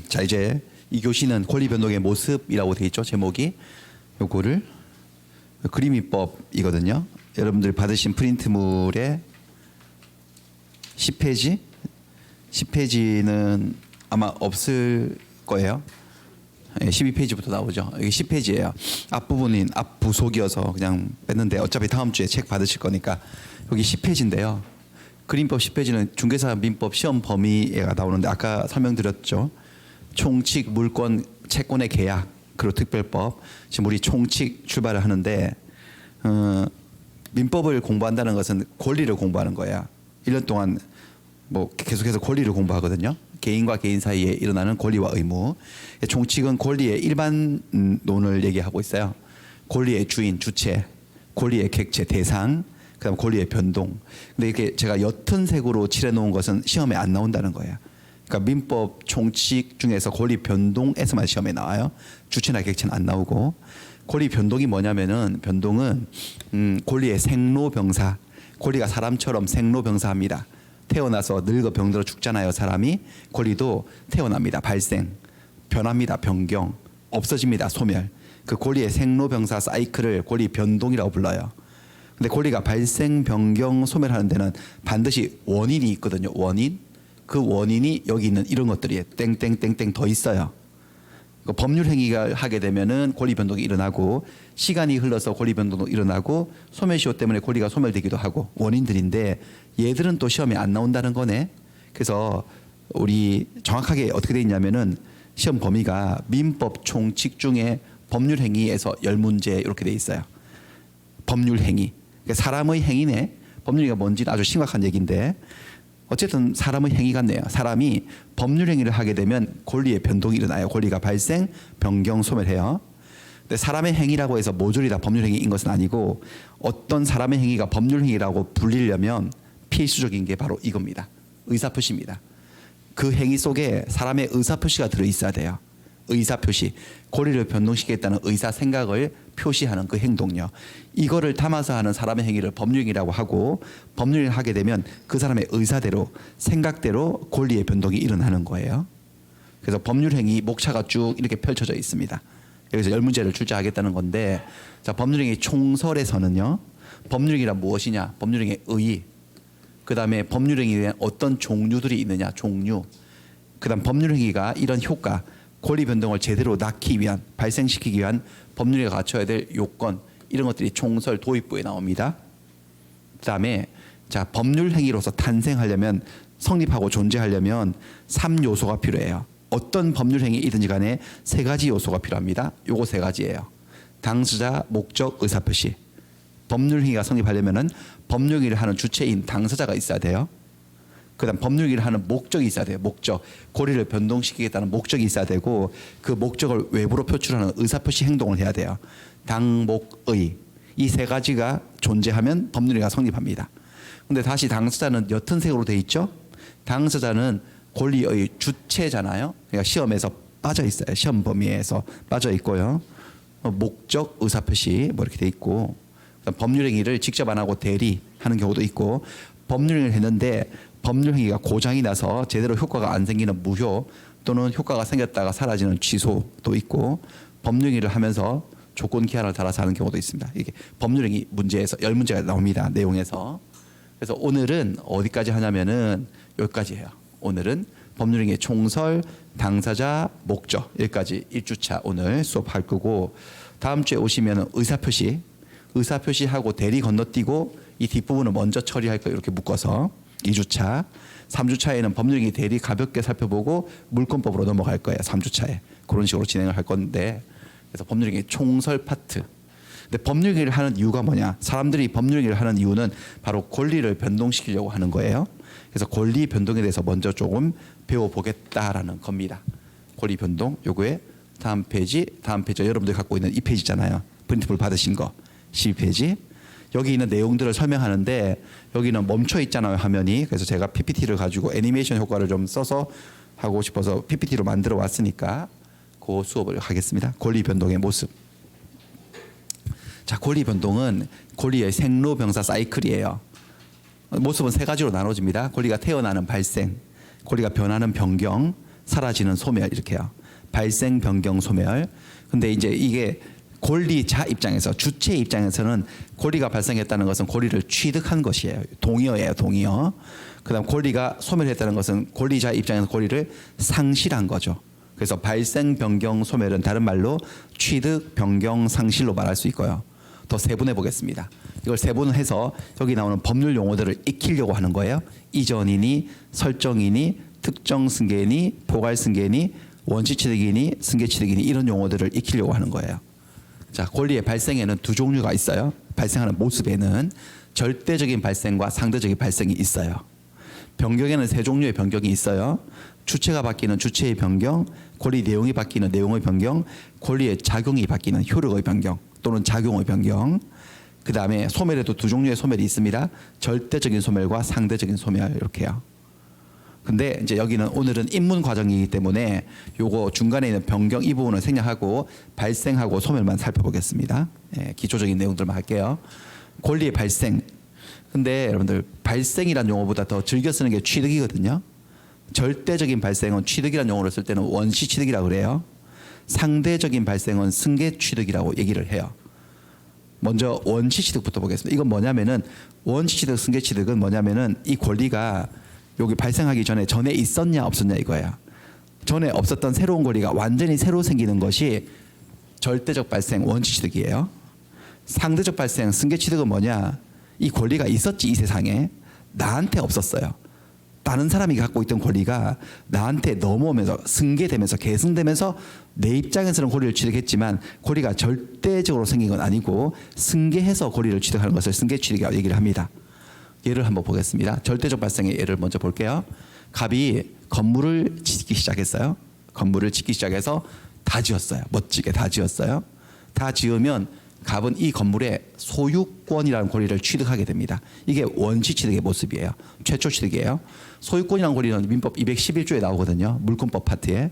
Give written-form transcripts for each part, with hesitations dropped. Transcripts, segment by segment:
자, 이제 이 교시는 권리 변동의 모습이라고 되어 있죠. 제목이. 요거를 그림이법이거든요. 여러분들 받으신 프린트물에 10페이지? 10페이지는 아마 없을 거예요. 12페이지부터 나오죠. 여기 10페이지예요. 앞부분인 앞부속이어서 그냥 뺐는데 어차피 다음 주에 책 받으실 거니까 여기 10페이지인데요. 그림법 10페이지는 중개사 민법 시험 범위가 나오는데 아까 설명드렸죠. 총칙, 물권, 채권의 계약, 그리고 특별법. 지금 우리 총칙 출발을 하는데 민법을 공부한다는 것은 권리를 공부하는 거야. 1년 동안 뭐 계속해서 권리를 공부하거든요. 개인과 개인 사이에 일어나는 권리와 의무. 총칙은 권리의 일반론을 얘기하고 있어요. 권리의 주인, 주체, 권리의 객체, 대상, 그다음 권리의 변동. 근데 이렇게 제가 옅은 색으로 칠해 놓은 것은 시험에 안 나온다는 거예요. 그러니까 민법 총칙 중에서 권리 변동에서만 시험에 나와요. 주체나 객체는 안 나오고. 권리 변동이 뭐냐면은 변동은 권리의 생로병사. 권리가 사람처럼 생로병사합니다. 태어나서 늙어 병들어 죽잖아요. 사람이. 권리도 태어납니다. 발생. 변합니다. 변경. 없어집니다. 소멸. 그 권리의 생로병사 사이클을 권리 변동이라고 불러요. 근데 권리가 발생, 변경, 소멸하는 데는 반드시 원인이 있거든요. 원인. 그 원인이 여기 있는 이런 것들이 땡땡땡땡 더 있어요. 법률 행위가 하게 되면은 권리 변동이 일어나고 시간이 흘러서 권리 변동도 일어나고 소멸시효 때문에 권리가 소멸되기도 하고 원인들인데 얘들은 또 시험에 안 나온다는 거네. 그래서 우리 정확하게 어떻게 돼 있냐면은 시험 범위가 민법 총칙 중에 법률 행위에서 10문제 이렇게 돼 있어요. 법률 행위. 그러니까 사람의 행위네. 법률 행위가 뭔지는 아주 심각한 얘기인데 어쨌든 사람의 행위 같네요. 사람이 법률 행위를 하게 되면 권리의 변동이 일어나요. 권리가 발생, 변경, 소멸해요. 근데 사람의 행위라고 해서 모조리 다 법률 행위인 것은 아니고 어떤 사람의 행위가 법률 행위라고 불리려면 필수적인 게 바로 이겁니다. 의사표시입니다. 그 행위 속에 사람의 의사표시가 들어있어야 돼요. 의사표시. 권리를 변동시키겠다는 의사 생각을 표시하는 그 행동요. 이거를 담아서 하는 사람의 행위를 법률행위라고 하고 법률행위를 하게 되면 그 사람의 의사대로 생각대로 권리의 변동이 일어나는 거예요. 그래서 법률행위 목차가 쭉 이렇게 펼쳐져 있습니다. 여기서 10문제를 출제하겠다는 건데 자, 법률행위 총설에서는요. 법률행위란 무엇이냐? 법률행위의 의. 그다음에 법률행위에 대한 어떤 종류들이 있느냐? 종류. 그다음 법률행위가 이런 효과 권리 변동을 제대로 낳기 위한 발생시키기 위한 법률에 갖춰야 될 요건 이런 것들이 총설 도입부에 나옵니다. 그다음에 자 법률 행위로서 탄생하려면 성립하고 존재하려면 3요소가 필요해요. 어떤 법률 행위이든지 간에 3가지 요소가 필요합니다. 요거 3가지예요. 당사자, 목적, 의사표시. 법률 행위가 성립하려면은 법률 행위를 하는 주체인 당사자가 있어야 돼요. 그다음 법률 행위를 하는 목적이 있어야 돼요. 목적. 권리를 변동시키겠다는 목적이 있어야 되고 그 목적을 외부로 표출하는 의사표시 행동을 해야 돼요. 당목의. 이 3가지가 존재하면 법률 행위가 성립합니다. 근데 다시 당사자는 옅은 색으로 돼 있죠. 당사자는 권리의 주체잖아요. 그러니까 시험에서 빠져 있어요. 시험 범위에서 빠져 있고요. 목적, 의사표시 뭐 이렇게 돼 있고 법률 행위를 직접 안 하고 대리하는 경우도 있고 법률 행위를 했는데 법률 행위가 고장이 나서 제대로 효과가 안 생기는 무효 또는 효과가 생겼다가 사라지는 취소도 있고 법률 행위를 하면서 조건 기한을 달아서 하는 경우도 있습니다. 이게 법률 행위 문제에서 10문제가 나옵니다. 내용에서. 그래서 오늘은 어디까지 하냐면은 여기까지 해요. 오늘은 법률 행위의 총설, 당사자, 목적 여기까지 1주차 오늘 수업할 거고 다음 주에 오시면 의사표시 의사표시하고 대리 건너뛰고 이 뒷부분을 먼저 처리할 거 이렇게 묶어서 2주차 3주차에는 법률행위 대리 가볍게 살펴보고 물권법으로 넘어갈 거예요. 3주차에 그런 식으로 진행을 할 건데 그래서 법률행위 총설 파트. 근데 법률행위를 하는 이유가 뭐냐? 사람들이 법률행위를 하는 이유는 바로 권리를 변동시키려고 하는 거예요. 그래서 권리 변동에 대해서 먼저 조금 배워보겠다라는 겁니다. 권리 변동 요거에 다음 페이지 여러분들이 갖고 있는 이 페이지잖아요. 프린트풀 받으신 거 12페이지. 여기 있는 내용들을 설명하는데 여기는 멈춰 있잖아요. 화면이. 그래서 제가 PPT를 가지고 애니메이션 효과를 좀 써서 하고 싶어서 PPT로 만들어 왔으니까 그 수업을 하겠습니다. 권리 변동의 모습. 자, 권리 변동은 권리의 생로병사 사이클이에요. 모습은 3가지로 나눠집니다. 권리가 태어나는 발생, 권리가 변하는 변경, 사라지는 소멸 이렇게요. 발생, 변경, 소멸. 근데 이제 이게 권리자 입장에서 주체 입장에서는 권리가 발생했다는 것은 권리를 취득한 것이에요. 동의어예요, 동의어. 그다음 권리가 소멸했다는 것은 권리자 입장에서 권리를 상실한 거죠. 그래서 발생, 변경, 소멸은 다른 말로 취득, 변경, 상실로 말할 수 있고요. 더 세분해 보겠습니다. 이걸 세분해서 여기 나오는 법률 용어들을 익히려고 하는 거예요. 이전이니, 설정이니, 특정 승계니, 포괄 승계니, 원시 취득이니, 승계 취득이니 이런 용어들을 익히려고 하는 거예요. 자, 권리의 발생에는 두 종류가 있어요. 발생하는 모습에는 절대적인 발생과 상대적인 발생이 있어요. 변경에는 세 종류의 변경이 있어요. 주체가 바뀌는 주체의 변경, 권리 내용이 바뀌는 내용의 변경, 권리의 작용이 바뀌는 효력의 변경 또는 작용의 변경. 그 다음에 소멸에도 두 종류의 소멸이 있습니다. 절대적인 소멸과 상대적인 소멸 이렇게요. 근데 이제 여기는 오늘은 입문 과정이기 때문에 요거 중간에 있는 변경 이 부분을 생략하고 발생하고 소멸만 살펴보겠습니다. 예, 기초적인 내용들만 할게요. 권리의 발생. 근데 여러분들 발생이란 용어보다 더 즐겨 쓰는 게 취득이거든요. 절대적인 발생은 취득이라는 용어를 쓸 때는 원시 취득이라고 그래요. 상대적인 발생은 승계 취득이라고 얘기를 해요. 먼저 원시 취득부터 보겠습니다. 이건 뭐냐면은 원시 취득, 승계 취득은 뭐냐면은 이 권리가 여기 발생하기 전에 있었냐 없었냐 이거예요. 전에 없었던 새로운 권리가 완전히 새로 생기는 것이 절대적 발생 원시 취득이에요. 상대적 발생 승계 취득은 뭐냐? 이 권리가 있었지 이 세상에 나한테 없었어요. 다른 사람이 갖고 있던 권리가 나한테 넘어오면서 승계되면서 계승되면서 내 입장에서는 권리를 취득했지만 권리가 절대적으로 생긴 건 아니고 승계해서 권리를 취득하는 것을 승계 취득이라고 얘기를 합니다. 예를 한번 보겠습니다. 절대적 발생의 예를 먼저 볼게요. 갑이 건물을 짓기 시작했어요. 건물을 짓기 시작해서 다 지었어요. 멋지게 다 지었어요. 다 지으면 갑은 이 건물의 소유권이라는 권리를 취득하게 됩니다. 이게 원시 취득의 모습이에요. 최초 취득이에요. 소유권이라는 권리는 민법 211조에 나오거든요. 물권법 파트에.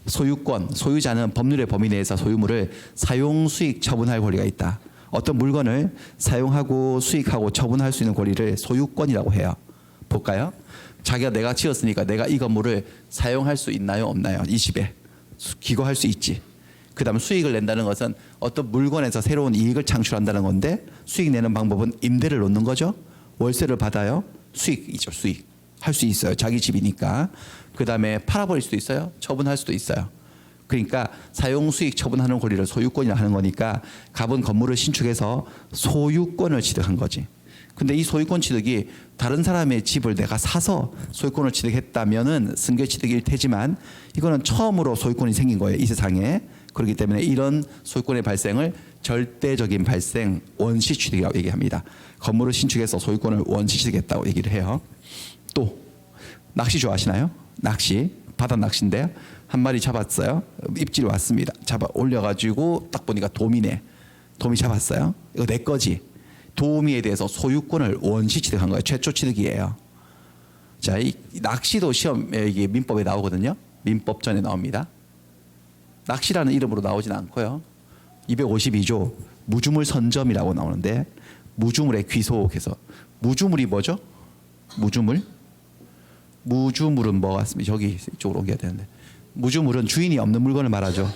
소유권, 소유자는 법률의 범위 내에서 소유물을 사용, 수익, 처분할 권리가 있다. 어떤 물건을 사용하고 수익하고 처분할 수 있는 권리를 소유권이라고 해요. 볼까요? 자기가 내가 지었으니까 내가 이 건물을 사용할 수 있나요? 없나요? 이 집에. 기거할 수 있지. 그 다음 수익을 낸다는 것은 어떤 물건에서 새로운 이익을 창출한다는 건데 수익 내는 방법은 임대를 놓는 거죠. 월세를 받아요. 수익이죠. 수익. 할 수 있어요. 자기 집이니까. 그 다음에 팔아버릴 수도 있어요. 처분할 수도 있어요. 그러니까 사용 수익 처분하는 권리를 소유권이라 하는 거니까 갑은 건물을 신축해서 소유권을 취득한 거지. 근데 이 소유권 취득이 다른 사람의 집을 내가 사서 소유권을 취득했다면은 승계 취득일 테지만 이거는 처음으로 소유권이 생긴 거예요. 이 세상에. 그렇기 때문에 이런 소유권의 발생을 절대적인 발생 원시 취득이라고 얘기합니다. 건물을 신축해서 소유권을 원시 취득했다고 얘기를 해요. 또 낚시 좋아하시나요? 낚시. 바다 낚시인데요. 한 마리 잡았어요. 입질이 왔습니다. 잡아 올려가지고 딱 보니까 도미네. 도미 잡았어요. 이거 내 거지. 도미에 대해서 소유권을 원시 취득한 거예요. 최초 취득이에요. 자, 이 낚시도 시험에 이게 민법에 나오거든요. 민법전에 나옵니다. 낚시라는 이름으로 나오진 않고요. 252조 무주물 선점이라고 나오는데 무주물에 귀속해서 무주물이 뭐죠? 무주물? 무주물은 뭐 같습니다. 저기 이쪽으로 옮겨야 되는데 무주물은 주인이 없는 물건을 말하죠.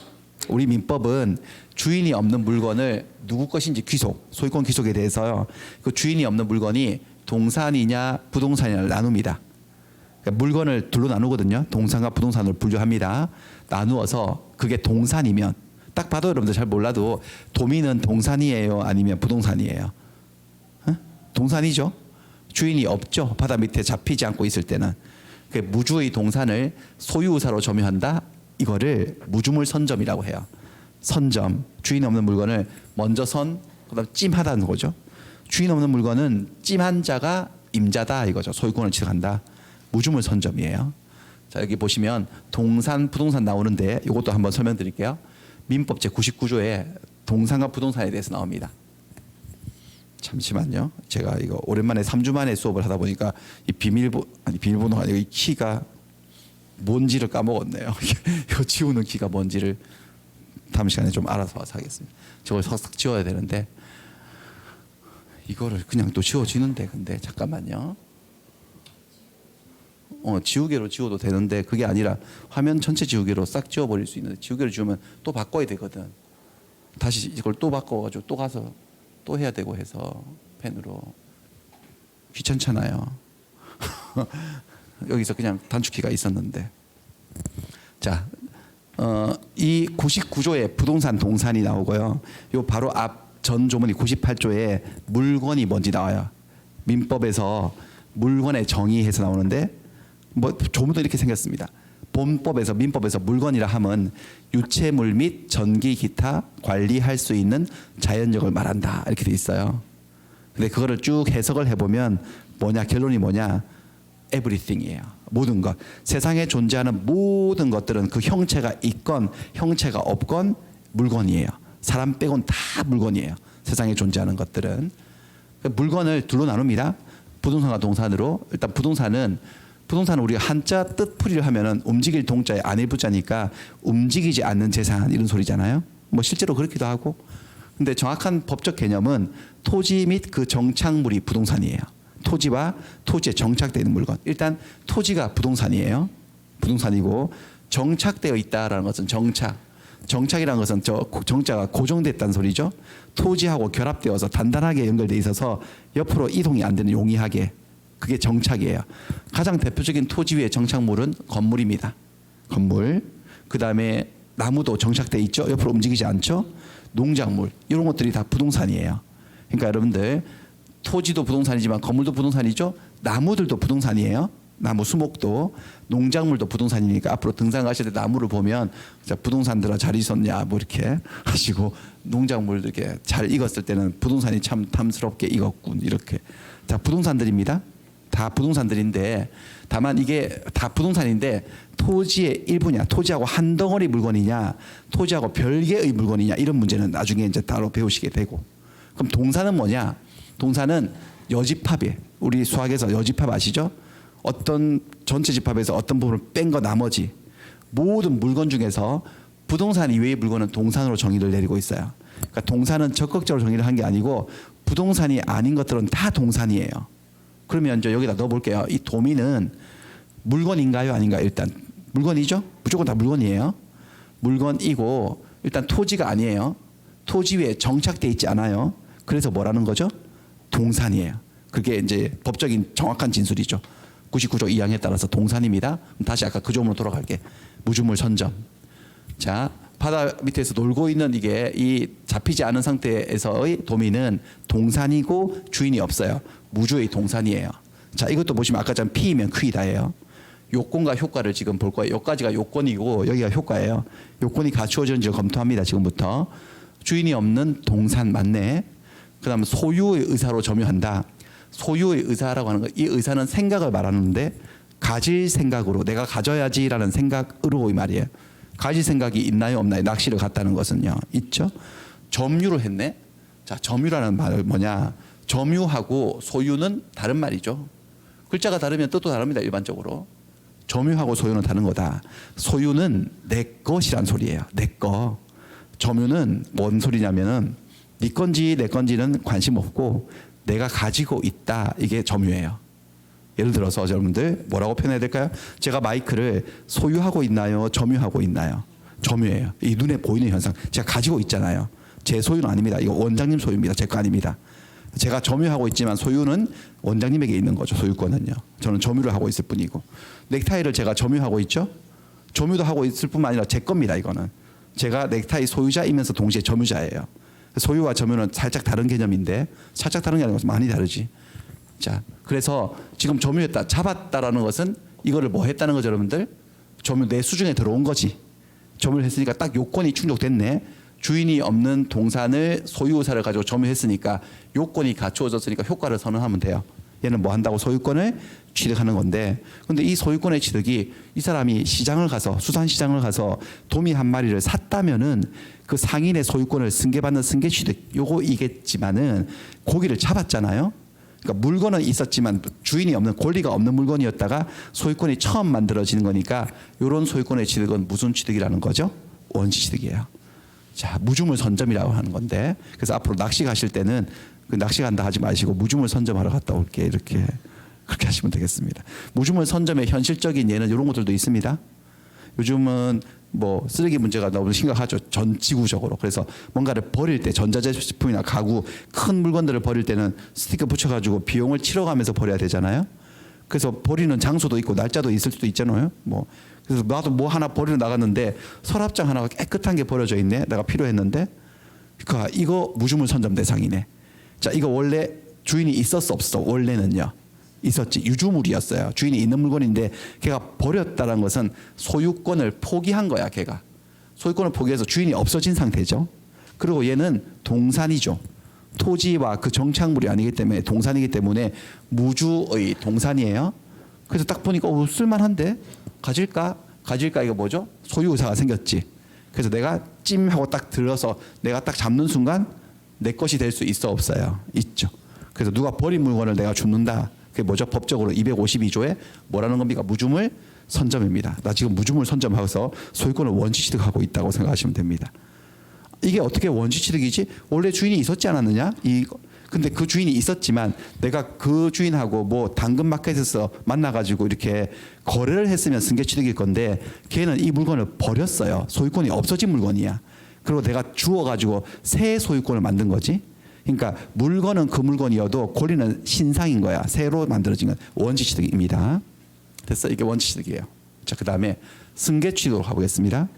우리 민법은 주인이 없는 물건을 누구 것인지 귀속, 소유권 귀속에 대해서요. 그 주인이 없는 물건이 동산이냐 부동산이냐를 나눕니다. 그러니까 물건을 둘로 나누거든요. 동산과 부동산을 분류합니다. 나누어서 그게 동산이면 딱 봐도 여러분들 잘 몰라도 도미는 동산이에요, 아니면 부동산이에요? 동산이죠. 주인이 없죠. 바다 밑에 잡히지 않고 있을 때는. 그 무주의 동산을 소유사로 점유한다. 이거를 무주물 선점이라고 해요. 선점, 주인 없는 물건을 먼저 그다음 찜하다는 거죠. 주인 없는 물건은 찜한 자가 임자다 이거죠. 소유권을 취득한다. 무주물 선점이에요. 자, 여기 보시면 동산, 부동산 나오는데 이것도 한번 설명드릴게요. 민법 제99조에 동산과 부동산에 대해서 나옵니다. 잠시만요. 제가 이거 오랜만에 3주 만에 수업을 하다 보니까 이 비밀번호가 아니고 이 키가 뭔지를 까먹었네요. 이거 지우는 키가 뭔지를 다음 시간에 좀 알아서 와서 하겠습니다. 저걸 싹 지워야 되는데 이거를 그냥 또 지워지는데 근데 잠깐만요. 지우개로 지워도 되는데 그게 아니라 화면 전체 지우개로 싹 지워버릴 수 있는데 지우개를 지우면 또 바꿔야 되거든. 다시 이걸 또 바꿔가지고 또 가서 또 해야 되고 해서 펜으로 귀찮잖아요. 여기서 그냥 단축키가 있었는데. 자, 이 99조에 부동산 동산이 나오고요. 요 바로 앞 전 조문이 98조에 물건이 뭔지 나와요. 민법에서 물건의 정의해서 나오는데 뭐 조문도 이렇게 생겼습니다. 본법에서 민법에서 물건이라 함은 유체물 및 전기 기타 관리할 수 있는 자연력을 말한다 이렇게 돼 있어요. 근데 그거를 쭉 해석을 해보면 뭐냐 결론이 뭐냐 everything이에요. 모든 것 세상에 존재하는 모든 것들은 그 형체가 있건 형체가 없건 물건이에요. 사람 빼곤 다 물건이에요. 세상에 존재하는 것들은 물건을 둘로 나눕니다. 부동산과 동산으로. 일단 부동산은 우리가 한자 뜻풀이를 하면은 움직일 동자에 안일부자니까 움직이지 않는 재산 이런 소리잖아요. 뭐 실제로 그렇기도 하고. 근데 정확한 법적 개념은 토지 및 그 정착물이 부동산이에요. 토지와 토지에 정착되어 있는 물건. 일단 토지가 부동산이에요. 부동산이고 정착되어 있다라는 것은 정착이라는 것은 정자가 고정됐다는 소리죠. 토지하고 결합되어서 단단하게 연결되어 있어서 옆으로 이동이 안 되는 용이하게. 그게 정착이에요. 가장 대표적인 토지 위의 정착물은 건물입니다. 건물. 그다음에 나무도 정착되어 있죠. 옆으로 움직이지 않죠. 농작물. 이런 것들이 다 부동산이에요. 그러니까 여러분들 토지도 부동산이지만 건물도 부동산이죠. 나무들도 부동산이에요. 나무 수목도 농작물도 부동산이니까 앞으로 등산 가실 때 나무를 보면 부동산들아 잘 있었냐 뭐 이렇게 하시고 농작물들 이렇게 잘 익었을 때는 부동산이 참 탐스럽게 익었군 이렇게. 자 부동산들입니다. 다 부동산들인데 다만 이게 다 부동산인데 토지의 일부냐 토지하고 한 덩어리 물건이냐 토지하고 별개의 물건이냐 이런 문제는 나중에 이제 따로 배우시게 되고. 그럼 동산은 뭐냐? 동산은 여집합이에요. 우리 수학에서 여집합 아시죠? 어떤 전체 집합에서 어떤 부분을 뺀 거 나머지 모든 물건 중에서 부동산 이외의 물건은 동산으로 정의를 내리고 있어요. 그러니까 동산은 적극적으로 정의를 한 게 아니고 부동산이 아닌 것들은 다 동산이에요. 그러면 이제 여기다 넣어볼게요. 이 도미는 물건인가요? 아닌가요? 일단 물건이죠? 무조건 다 물건이에요. 물건이고 일단 토지가 아니에요. 토지 위에 정착돼 있지 않아요. 그래서 뭐라는 거죠? 동산이에요. 그게 이제 법적인 정확한 진술이죠. 99조 2항에 따라서 동산입니다. 다시 아까 그 조문으로 돌아갈게. 무주물 선점. 자, 바다 밑에서 놀고 있는 이게 이 잡히지 않은 상태에서의 도미는 동산이고 주인이 없어요. 무주의 동산이에요. 자, 이것도 보시면 아까처럼 P이면 Q이다예요. 요건과 효과를 지금 볼 거예요. 여기까지가 요건이고 여기가 효과예요. 요건이 갖추어졌는지 검토합니다. 지금부터. 주인이 없는 동산 맞네. 그다음 소유의 의사로 점유한다. 소유의 의사라고 하는 거, 이 의사는 생각을 말하는데 가질 생각으로 내가 가져야지라는 생각으로 이 말이에요. 가질 생각이 있나요 없나요? 낚시를 갔다는 것은요. 있죠. 점유를 했네. 자, 점유라는 말은 뭐냐? 점유하고 소유는 다른 말이죠. 글자가 다르면 뜻도 다릅니다. 일반적으로. 점유하고 소유는 다른 거다. 소유는 내 것이란 소리예요. 내 거. 점유는 뭔 소리냐면은 네 건지 내 건지는 관심 없고 내가 가지고 있다. 이게 점유예요. 예를 들어서 여러분들 뭐라고 표현해야 될까요? 제가 마이크를 소유하고 있나요? 점유하고 있나요? 점유예요. 이 눈에 보이는 현상. 제가 가지고 있잖아요. 제 소유는 아닙니다. 이거 원장님 소유입니다. 제 거 아닙니다. 제가 점유하고 있지만 소유는 원장님에게 있는 거죠. 소유권은요. 저는 점유를 하고 있을 뿐이고. 넥타이를 제가 점유하고 있죠. 점유도 하고 있을 뿐만 아니라 제 겁니다. 이거는. 제가 넥타이 소유자이면서 동시에 점유자예요. 소유와 점유는 살짝 다른 개념인데 살짝 다른 게 아니고 많이 다르지. 자, 그래서 지금 점유했다, 잡았다라는 것은 이거를 뭐 했다는 거죠, 여러분들? 점유 내 수중에 들어온 거지. 점유를 했으니까 딱 요건이 충족됐네. 주인이 없는 동산을 소유의사를 가지고 점유했으니까 요건이 갖추어졌으니까 효과를 선언하면 돼요. 얘는 뭐 한다고 소유권을 취득하는 건데, 근데 이 소유권의 취득이 이 사람이 시장을 가서 수산시장을 가서 도미 한 마리를 샀다면은 그 상인의 소유권을 승계받는 승계 취득 요거이겠지만은 고기를 잡았잖아요. 그러니까 물건은 있었지만 주인이 없는 권리가 없는 물건이었다가 소유권이 처음 만들어지는 거니까 이런 소유권의 취득은 무슨 취득이라는 거죠? 원시 취득이에요. 자, 무주물 선점이라고 하는 건데, 그래서 앞으로 낚시 가실 때는 그 낚시 간다 하지 마시고 무주물 선점하러 갔다 올게 이렇게 그렇게 하시면 되겠습니다. 무주물 선점의 현실적인 예는 이런 것들도 있습니다. 요즘은 뭐 쓰레기 문제가 너무 심각하죠. 전 지구적으로. 그래서 뭔가를 버릴 때 전자제품이나 가구 큰 물건들을 버릴 때는 스티커 붙여가지고 비용을 치러가면서 버려야 되잖아요. 그래서 버리는 장소도 있고 날짜도 있을 수도 있잖아요. 뭐 그래서 나도 뭐 하나 버리러 나갔는데 서랍장 하나가 깨끗한 게 버려져 있네. 내가 필요했는데 그러니까 이거 무주물 선점 대상이네. 자, 이거 원래 주인이 있었어 없어? 원래는요. 있었지. 유주물이었어요. 주인이 있는 물건인데 걔가 버렸다는 것은 소유권을 포기한 거야. 걔가 소유권을 포기해서 주인이 없어진 상태죠. 그리고 얘는 동산이죠. 토지와 그 정착물이 아니기 때문에 동산이기 때문에 무주의 동산이에요. 그래서 딱 보니까 쓸만한데 가질까 이거 뭐죠? 소유 의사가 생겼지. 그래서 내가 찜하고 딱 들어서 내가 딱 잡는 순간 내 것이 될 수 있어 없어요? 있죠. 그래서 누가 버린 물건을 내가 줍는다. 그게 뭐죠? 법적으로 252조에 뭐라는 겁니까? 무주물 선점입니다. 나 지금 무주물 선점하고서 소유권을 원시 취득하고 있다고 생각하시면 됩니다. 이게 어떻게 원시 취득이지? 원래 주인이 있었지 않았느냐? 근데 그 주인이 있었지만 내가 그 주인하고 뭐 당근마켓에서 만나가지고 이렇게 거래를 했으면 승계 취득일 건데 걔는 이 물건을 버렸어요. 소유권이 없어진 물건이야. 그리고 내가 주워가지고 새 소유권을 만든 거지. 그러니까 물건은 그 물건이어도 권리는 신상인 거야. 새로 만들어진 건 원시 취득입니다. 됐어? 이게 원시 취득이에요. 자, 그다음에 승계 취득으로 가보겠습니다.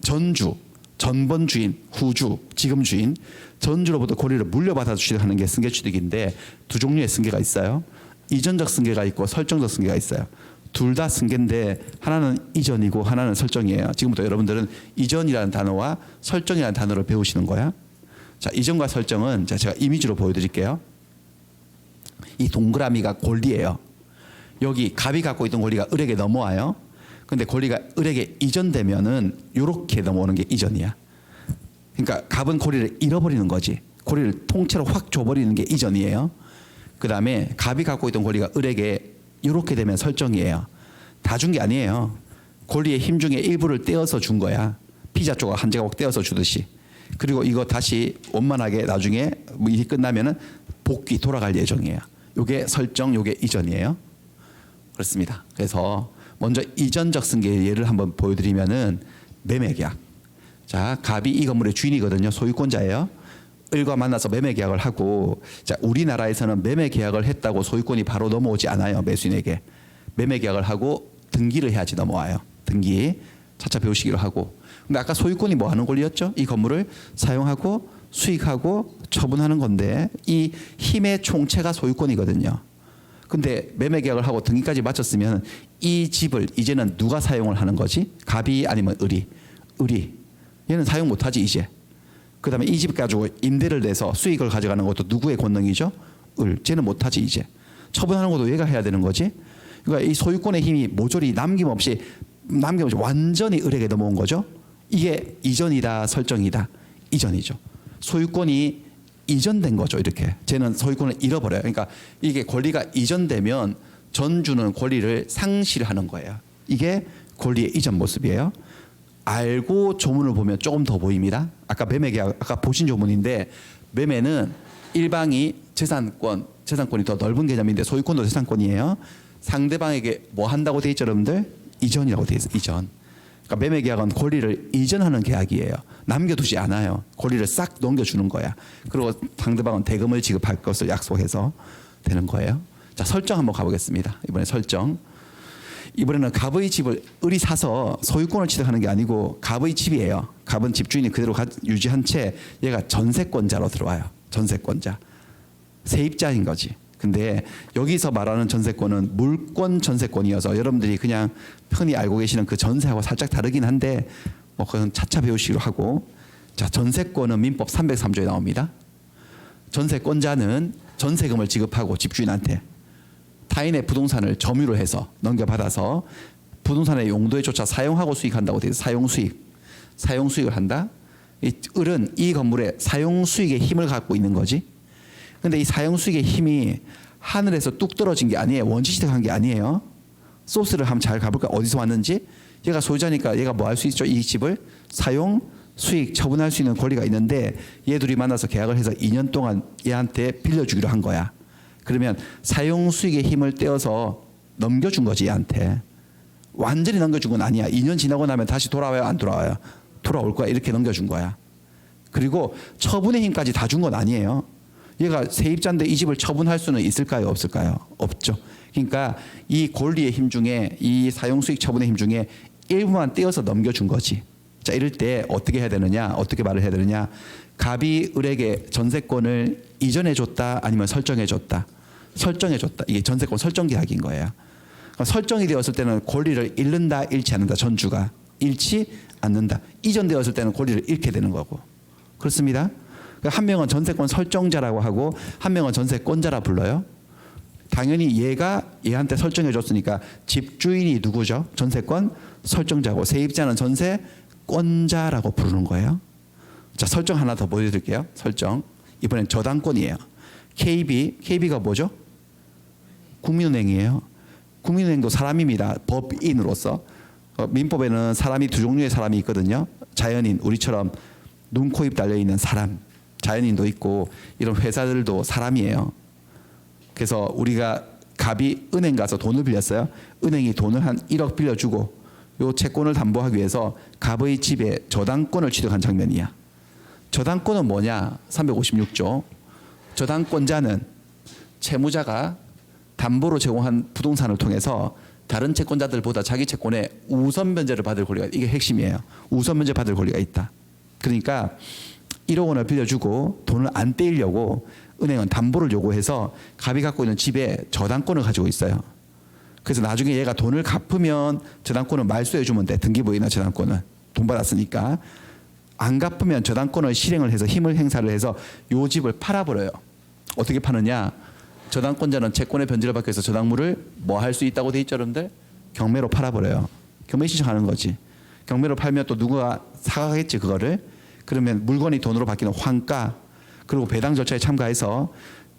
전주, 전번 주인, 후주, 지금 주인, 전주로부터 권리를 물려받아서 취득하는 게 승계 취득인데 두 종류의 승계가 있어요. 이전적 승계가 있고 설정적 승계가 있어요. 둘 다 승계인데 하나는 이전이고 하나는 설정이에요. 지금부터 여러분들은 이전이라는 단어와 설정이라는 단어를 배우시는 거야. 자, 이전과 설정은 제가 이미지로 보여드릴게요. 이 동그라미가 권리예요. 여기 갑이 갖고 있던 권리가 을에게 넘어와요. 근데 권리가 을에게 이전되면은 이렇게 넘어오는 게 이전이야. 그러니까 갑은 권리를 잃어버리는 거지. 권리를 통째로 확 줘버리는 게 이전이에요. 그 다음에 갑이 갖고 있던 권리가 을에게 이렇게 되면 설정이에요. 다 준 게 아니에요. 권리의 힘 중에 일부를 떼어서 준 거야. 피자 조각 한 조각 떼어서 주듯이. 그리고 이거 다시 원만하게 나중에 뭐 일이 끝나면은 복귀 돌아갈 예정이에요. 요게 설정, 요게 이전이에요. 그렇습니다. 그래서 먼저 이전적 승계의 예를 한번 보여드리면은 매매계약. 자, 갑이 이 건물의 주인이거든요. 소유권자예요. 을과 만나서 매매계약을 하고, 자, 우리나라에서는 매매계약을 했다고 소유권이 바로 넘어오지 않아요. 매수인에게. 매매계약을 하고 등기를 해야지 넘어와요. 등기 차차 배우시기로 하고. 근데 아까 소유권이 뭐 하는 권리였죠? 이 건물을 사용하고 수익하고 처분하는 건데 이 힘의 총체가 소유권이거든요. 근데 매매계약을 하고 등기까지 마쳤으면 이 집을 이제는 누가 사용을 하는 거지? 갑이 아니면 을이? 을이. 얘는 사용 못하지 이제. 그 다음에 이 집 가지고 임대를 내서 수익을 가져가는 것도 누구의 권능이죠? 을. 쟤는 못하지 이제. 처분하는 것도 얘가 해야 되는 거지. 그러니까 이 소유권의 힘이 모조리 남김없이 완전히 을에게 넘어온 거죠. 이게 이전이다 설정이다. 이전이죠. 소유권이 이전된 거죠. 이렇게. 쟤는 소유권을 잃어버려요. 그러니까 이게 권리가 이전되면 전주는 권리를 상실하는 거예요. 이게 권리의 이전 모습이에요. 알고 조문을 보면 조금 더 보입니다. 아까 매매계약 아까 보신 조문인데 매매는 일방이 재산권이 더 넓은 개념인데 소유권도 재산권이에요. 상대방에게 뭐 한다고 돼 있죠, 여러분들? 이전이라고 돼 있어요. 이전. 그러니까 매매계약은 권리를 이전하는 계약이에요. 남겨두지 않아요. 권리를 싹 넘겨주는 거야. 그리고 상대방은 대금을 지급할 것을 약속해서 되는 거예요. 자, 설정 한번 가보겠습니다. 이번에 설정. 이번에는 갑의 집을 을이 사서 소유권을 취득하는 게 아니고 갑의 집이에요. 갑은 집주인이 그대로 유지한 채 얘가 전세권자로 들어와요. 전세권자. 세입자인 거지. 근데 여기서 말하는 전세권은 물권 전세권이어서 여러분들이 그냥 흔히 알고 계시는 그 전세하고 살짝 다르긴 한데 뭐 그건 차차 배우시기로 하고. 자, 전세권은 민법 303조에 나옵니다. 전세권자는 전세금을 지급하고 집주인한테 타인의 부동산을 점유를 해서 넘겨받아서 부동산의 용도에 쫓아 사용하고 수익한다고 되어 있어요. 사용수익을 한다. 이 을은 이 건물의 사용수익의 힘을 갖고 있는 거지. 근데 이 사용수익의 힘이 하늘에서 뚝 떨어진 게 아니에요. 원시취득한 게 아니에요. 소스를 한번 잘 가볼까? 어디서 왔는지. 얘가 소유자니까 얘가 뭐 할 수 있죠? 이 집을 사용, 수익, 처분할 수 있는 권리가 있는데 얘 둘이 만나서 계약을 해서 2년 동안 얘한테 빌려주기로 한 거야. 그러면 사용 수익의 힘을 떼어서 넘겨준 거지 얘한테. 완전히 넘겨준 건 아니야. 2년 지나고 나면 다시 돌아와요, 안 돌아와요? 돌아올 거야. 이렇게 넘겨준 거야. 그리고 처분의 힘까지 다 준 건 아니에요. 얘가 세입자인데 이 집을 처분할 수는 있을까요, 없을까요? 없죠. 그러니까 이 권리의 힘 중에, 이 사용 수익 처분의 힘 중에 일부만 떼어서 넘겨준 거지. 자, 이럴 때 어떻게 해야 되느냐, 어떻게 말을 해야 되느냐. 갑이 을에게 전세권을 이전해 줬다, 아니면 설정해 줬다. 설정해 줬다. 이게 전세권 설정 계약인 거예요. 그러니까 설정이 되었을 때는 권리를 잃는다, 잃지 않는다. 전주가 잃지 않는다. 이전되었을 때는 권리를 잃게 되는 거고. 그렇습니다. 그러니까 한 명은 전세권 설정자라고 하고 한 명은 전세권자라 불러요. 당연히 얘가 얘한테 설정해 줬으니까 집주인이 누구죠? 전세권 설정자고, 세입자는 전세권자라고 부르는 거예요. 자, 설정 하나 더 보여드릴게요. 설정. 이번엔 저당권이에요. KB가 뭐죠? 국민은행이에요. 국민은행도 사람입니다. 법인으로서. 민법에는 사람이 두 종류의 사람이 있거든요. 자연인, 우리처럼 눈, 코, 입 달려있는 사람, 자연인도 있고, 이런 회사들도 사람이에요. 그래서 우리가 갑이 은행 가서 돈을 빌렸어요. 은행이 돈을 한 1억 빌려주고 요 채권을 담보하기 위해서 갑의 집에 저당권을 취득한 장면이야. 저당권은 뭐냐? 356조. 저당권자는 채무자가 담보로 제공한 부동산을 통해서 다른 채권자들보다 자기 채권에 우선 변제를 받을 권리가, 이게 핵심이에요. 우선 변제 받을 권리가 있다. 그러니까 1억 원을 빌려주고 돈을 안 떼이려고 은행은 담보를 요구해서 갑이 갖고 있는 집에 저당권을 가지고 있어요. 그래서 나중에 얘가 돈을 갚으면 저당권을 말소해 주면 돼. 등기부인이나 저당권은 돈 받았으니까. 안 갚으면 저당권을 실행을 해서 힘을 행사를 해서 요 집을 팔아버려요. 어떻게 파느냐? 저당권자는 채권의 변제를 받기 위해서 저당물을 뭐 할 수 있다고 돼 있죠, 여러분들? 경매로 팔아버려요. 경매 신청하는 거지. 경매로 팔면 또 누가 사가겠지, 그거를. 그러면 물건이 돈으로 바뀌는 환가, 그리고 배당 절차에 참가해서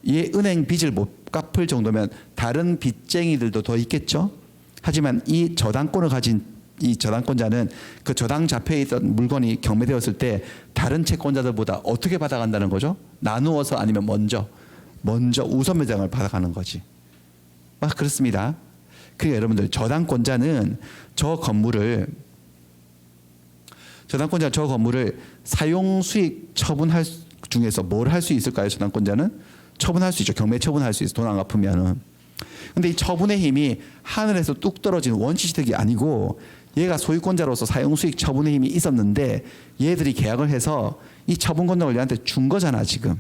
얘 은행 빚을 못 갚을 정도면 다른 빚쟁이들도 더 있겠죠. 하지만 이 저당권을 가진 이 저당권자는 그 저당 잡혀 있던 물건이 경매되었을 때 다른 채권자들보다 어떻게 받아간다는 거죠? 나누어서, 아니면 먼저 우선 매장을 받아가는 거지. 그렇습니다. 그러니까 여러분들, 저당권자는 저 건물을 사용 수익 처분할 중에서 뭘 할 수 있을까요? 저당권자는 처분할 수 있죠. 경매 처분할 수 있어. 돈 안 갚으면은. 근데 이 처분의 힘이 하늘에서 뚝 떨어지는 원시시득이 아니고, 얘가 소유권자로서 사용 수익 처분의 힘이 있었는데 얘들이 계약을 해서 이 처분 권력을 얘한테 준 거잖아. 지금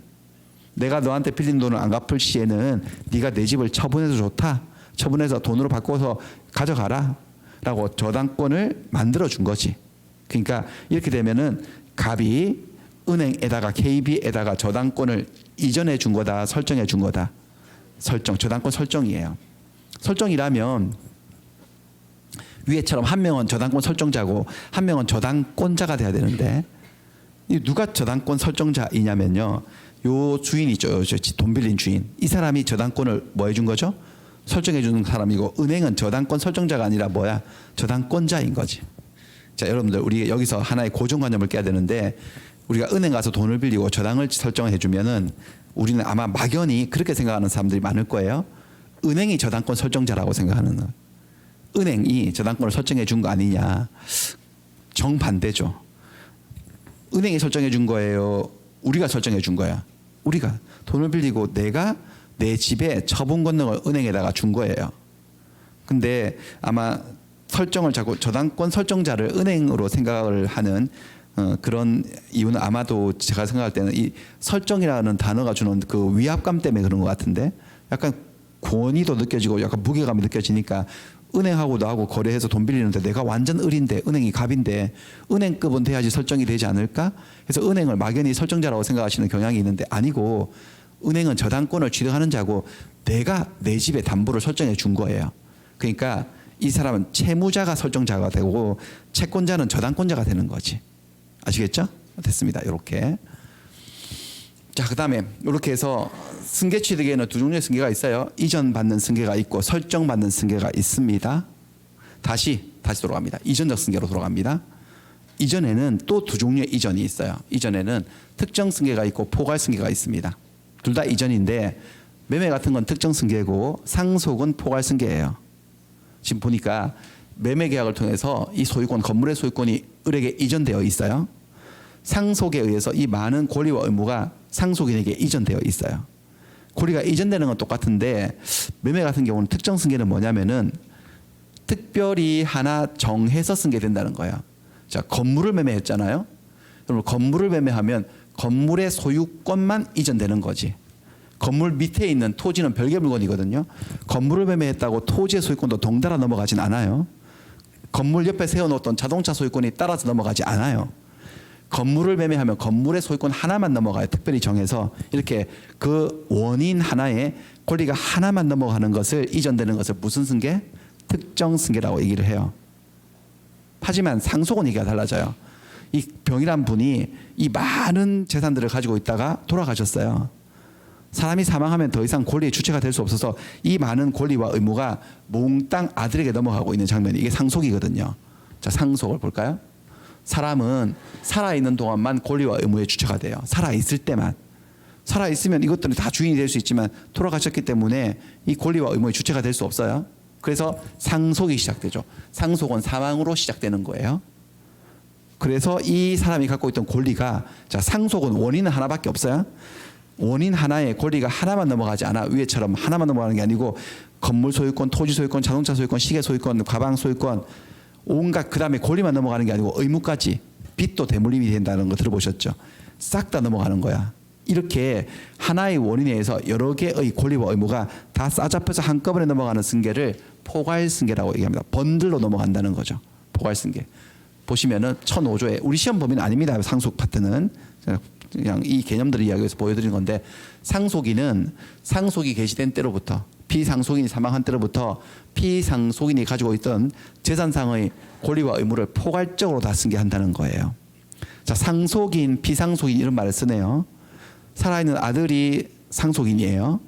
내가 너한테 빌린 돈을 안 갚을 시에는 네가 내 집을 처분해도 좋다. 처분해서 돈으로 바꿔서 가져가라 라고 저당권을 만들어 준 거지. 그러니까 이렇게 되면은 갑이 은행에다가 KB에다가 저당권을 이전해 준 거다, 설정해 준 거다. 설정, 저당권 설정이에요. 설정이라면 위에처럼 한 명은 저당권 설정자고 한 명은 저당권자가 돼야 되는데, 누가 저당권 설정자이냐면요, 요 주인 있죠, 돈 빌린 주인. 이 사람이 저당권을 뭐 해준 거죠? 설정해 주는 사람이고, 은행은 저당권 설정자가 아니라 뭐야? 저당권자인 거지. 자, 여러분들, 우리 여기서 하나의 고정관념을 깨야 되는데, 우리가 은행 가서 돈을 빌리고 저당을 설정해 주면은 우리는 아마 막연히 그렇게 생각하는 사람들이 많을 거예요. 은행이 저당권 설정자라고 생각하는 거예요. 은행이 저당권을 설정해 준 거 아니냐. 정반대죠. 은행이 설정해 준 거예요, 우리가 설정해 준 거야? 우리가 돈을 빌리고 내가 내 집에 처분 권능을 은행에다가 준 거예요. 근데 아마 설정을 자꾸 저당권 설정자를 은행으로 생각을 하는 그런 이유는 아마도 제가 생각할 때는 이 설정이라는 단어가 주는 그 위압감 때문에 그런 것 같은데, 약간 권위도 느껴지고 약간 무게감이 느껴지니까 은행하고 나하고 거래해서 돈 빌리는데 내가 완전 을인데 은행이 갑인데 은행급은 돼야지 설정이 되지 않을까? 그래서 은행을 막연히 설정자라고 생각하시는 경향이 있는데, 아니고 은행은 저당권을 취득하는 자고 내가 내 집에 담보를 설정해 준 거예요. 그러니까 이 사람은 채무자가 설정자가 되고 채권자는 저당권자가 되는 거지. 아시겠죠? 됐습니다. 이렇게. 자, 그다음에 이렇게 해서 승계 취득에는 두 종류의 승계가 있어요. 이전 받는 승계가 있고 설정 받는 승계가 있습니다. 다시 돌아갑니다. 이전적 승계로 돌아갑니다. 이전에는 또 두 종류의 이전이 있어요. 이전에는 특정 승계가 있고 포괄 승계가 있습니다. 둘 다 이전인데 매매 같은 건 특정 승계고 상속은 포괄 승계예요. 지금 보니까 매매 계약을 통해서 이 소유권, 건물의 소유권이 을에게 이전되어 있어요. 상속에 의해서 이 많은 권리와 의무가 상속인에게 이전되어 있어요. 권리가 이전되는 건 똑같은데 매매 같은 경우는 특정 승계는 뭐냐면은 특별히 하나 정해서 승계된다는 거예요. 자, 건물을 매매했잖아요. 그럼 건물을 매매하면 건물의 소유권만 이전되는 거지. 건물 밑에 있는 토지는 별개 물건이거든요. 건물을 매매했다고 토지의 소유권도 동달아 넘어가진 않아요. 건물 옆에 세워놓았던 자동차 소유권이 따라서 넘어가지 않아요. 건물을 매매하면 건물의 소유권 하나만 넘어가요. 특별히 정해서 이렇게 그 원인 하나에 권리가 하나만 넘어가는 것을 이전되는 것을 무슨 승계? 특정 승계라고 얘기를 해요. 하지만 상속은 얘기가 달라져요. 이 병이란 분이 이 많은 재산들을 가지고 있다가 돌아가셨어요. 사람이 사망하면 더 이상 권리의 주체가 될 수 없어서 이 많은 권리와 의무가 몽땅 아들에게 넘어가고 있는 장면이 이게 상속이거든요. 자, 상속을 볼까요? 사람은 살아있는 동안만 권리와 의무의 주체가 돼요. 살아있을 때만. 살아있으면 이것들은 다 주인이 될 수 있지만 돌아가셨기 때문에 이 권리와 의무의 주체가 될 수 없어요. 그래서 상속이 시작되죠. 상속은 사망으로 시작되는 거예요. 그래서 이 사람이 갖고 있던 권리가, 자, 상속은 원인은 하나밖에 없어요. 원인 하나에 권리가 하나만 넘어가지 않아. 위에처럼 하나만 넘어가는 게 아니고 건물 소유권, 토지 소유권, 자동차 소유권, 시계 소유권, 가방 소유권, 온갖 그 다음에 권리만 넘어가는 게 아니고 의무까지, 빚도 대물림이 된다는 거 들어보셨죠? 싹 다 넘어가는 거야. 이렇게 하나의 원인에 의해서 여러 개의 권리와 의무가 다 싸잡혀서 한꺼번에 넘어가는 승계를 포괄 승계라고 얘기합니다. 번들로 넘어간다는 거죠. 포괄 승계. 보시면은 1005조에 우리 시험 범위는 아닙니다. 상속 파트는 그냥 이 개념들을 이야기해서 보여드린 건데, 상속인은 상속이 개시된 때로부터 피상속인이 사망한 때로부터 피상속인이 가지고 있던 재산상의 권리와 의무를 포괄적으로 다 승계한다는 거예요. 자, 상속인, 피상속인 이런 말을 쓰네요. 살아있는 아들이 상속인이에요.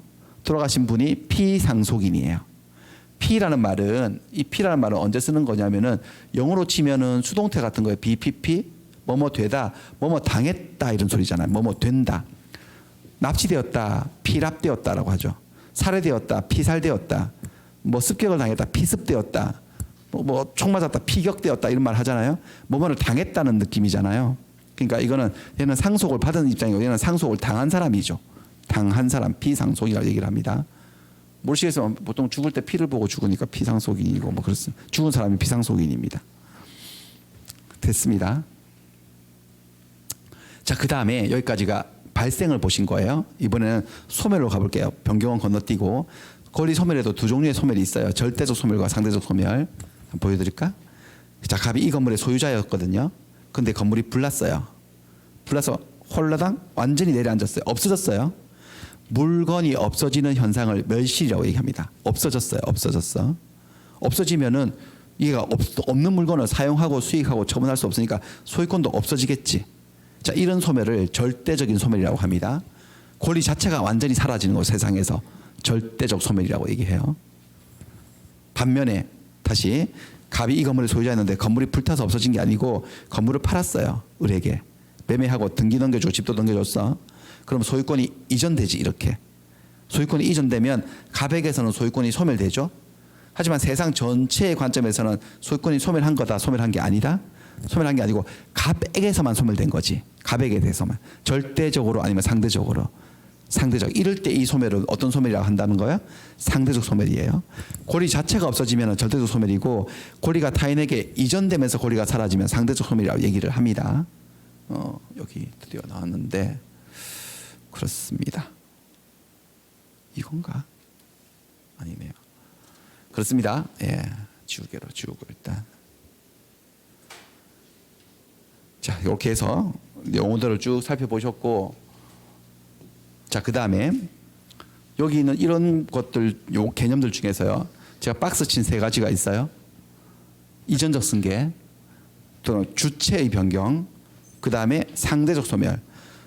돌아가신 분이 피상속인이에요. 피라는 말은, 이 피라는 말은 언제 쓰는 거냐면은 영어로 치면은 수동태 같은 거예요. BPP, 뭐뭐 되다, 뭐뭐 당했다 이런 소리잖아요. 뭐뭐 된다. 납치되었다, 피납되었다라고 하죠. 살해되었다, 피살되었다. 뭐 습격을 당했다, 피습되었다. 뭐 총 맞았다, 피격되었다 이런 말 하잖아요. 뭐뭐를 당했다는 느낌이잖아요. 그러니까 이거는 얘는 상속을 받은 입장이고 얘는 상속을 당한 사람이죠. 당한 사람, 피상속이라고 얘기를 합니다. 모르시겠으면 보통 죽을 때 피를 보고 죽으니까 피상속인이고 뭐 그렇습니다. 죽은 사람이 피상속인입니다. 됐습니다. 자, 그 다음에 여기까지가 발생을 보신 거예요. 이번에는 소멸로 가볼게요. 변경은 건너뛰고. 권리 소멸에도 두 종류의 소멸이 있어요. 절대적 소멸과 상대적 소멸. 한번 보여드릴까? 자, 갑이 이 건물의 소유자였거든요. 근데 건물이 불났어요. 불나서 홀라당 완전히 내려앉았어요. 없어졌어요. 물건이 없어지는 현상을 멸실이라고 얘기합니다. 없어졌어요. 없어졌어. 없어지면은 이가 없는 물건을 사용하고 수익하고 처분할 수 없으니까 소유권도 없어지겠지. 자, 이런 소멸을 절대적인 소멸이라고 합니다. 권리 자체가 완전히 사라지는 거, 세상에서 절대적 소멸이라고 얘기해요. 반면에 다시 갑이 이 건물의 소유자였는데 건물이 불타서 없어진 게 아니고 건물을 팔았어요. 을에게 매매하고 등기 넘겨주고 집도 넘겨줬어. 그럼 소유권이 이전되지. 이렇게 소유권이 이전되면 갑에게서는 소유권이 소멸되죠. 하지만 세상 전체의 관점에서는 소유권이 소멸한 거다, 소멸한 게 아니다. 소멸한 게 아니고 갑에게서만 소멸된 거지. 갑에게 대해서만. 절대적으로 아니면 상대적으로. 상대적. 이럴 때 이 소멸은 어떤 소멸이라고 한다는 거야? 상대적 소멸이에요. 권리 자체가 없어지면 절대적 소멸이고, 권리가 타인에게 이전되면서 권리가 사라지면 상대적 소멸이라고 얘기를 합니다. 여기 드디어 나왔는데 그렇습니다. 이건가? 아니네요. 그렇습니다. 예, 지우개로 지우고 일단. 자, 이렇게 해서 용어들을 쭉 살펴보셨고, 자, 그 다음에 여기 있는 이런 것들, 요 개념들 중에서요, 제가 박스 친 세 가지가 있어요. 이전적 승계, 또 주체의 변경, 그 다음에 상대적 소멸.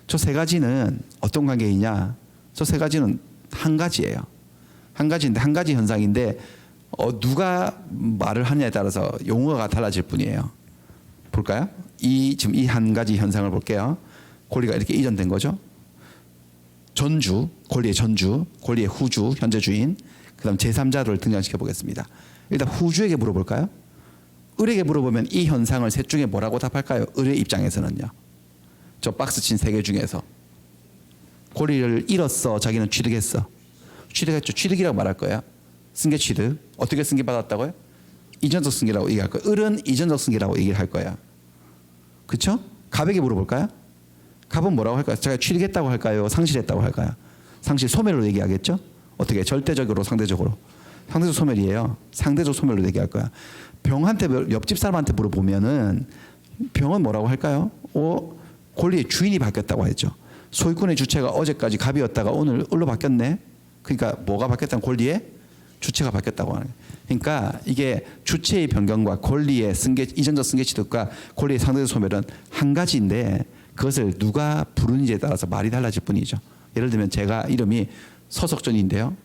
저 세 가지는 어떤 관계이냐? 저 세 가지는 한 가지예요. 한 가지인데, 한 가지 현상인데 누가 말을 하느냐에 따라서 용어가 달라질 뿐이에요. 볼까요? 지금 이 한 가지 현상을 볼게요. 권리가 이렇게 이전된 거죠. 전주, 권리의 전주, 권리의 후주, 현재 주인, 그다음 제3자를 등장시켜 보겠습니다. 일단 후주에게 물어볼까요? 을에게 물어보면 이 현상을 셋 중에 뭐라고 답할까요? 을의 입장에서는요. 저 박스 친 세 개 중에서 권리를 잃었어, 자기는 취득했어. 취득했죠. 취득이라고 말할 거야. 승계 취득. 어떻게 승계 받았다고요? 이전적 승계라고 얘기할 거예요. 을은 이전적 승계라고 얘기를 할 거야. 그렇죠? 갑에게 물어볼까요? 갑은 뭐라고 할까요? 제가 취득했다고 할까요? 상실했다고 할까요? 상실 소멸로 얘기하겠죠? 어떻게? 절대적으로 상대적으로. 상대적 소멸이에요. 상대적 소멸로 얘기할 거야. 병한테 옆집 사람한테 물어보면은 병은 뭐라고 할까요? 권리의 주인이 바뀌었다고 했죠. 소유권의 주체가 어제까지 갑이었다가 오늘 을로 바뀌었네. 그러니까 뭐가 바뀌었다는 권리의 주체가 바뀌었다고 하는 거예요. 그러니까 이게 주체의 변경과 권리의 승계, 이전적 승계 취득과 권리의 상대적 소멸은 한 가지인데 그것을 누가 부르는지에 따라서 말이 달라질 뿐이죠. 예를 들면 제가 이름이 서석전인데요.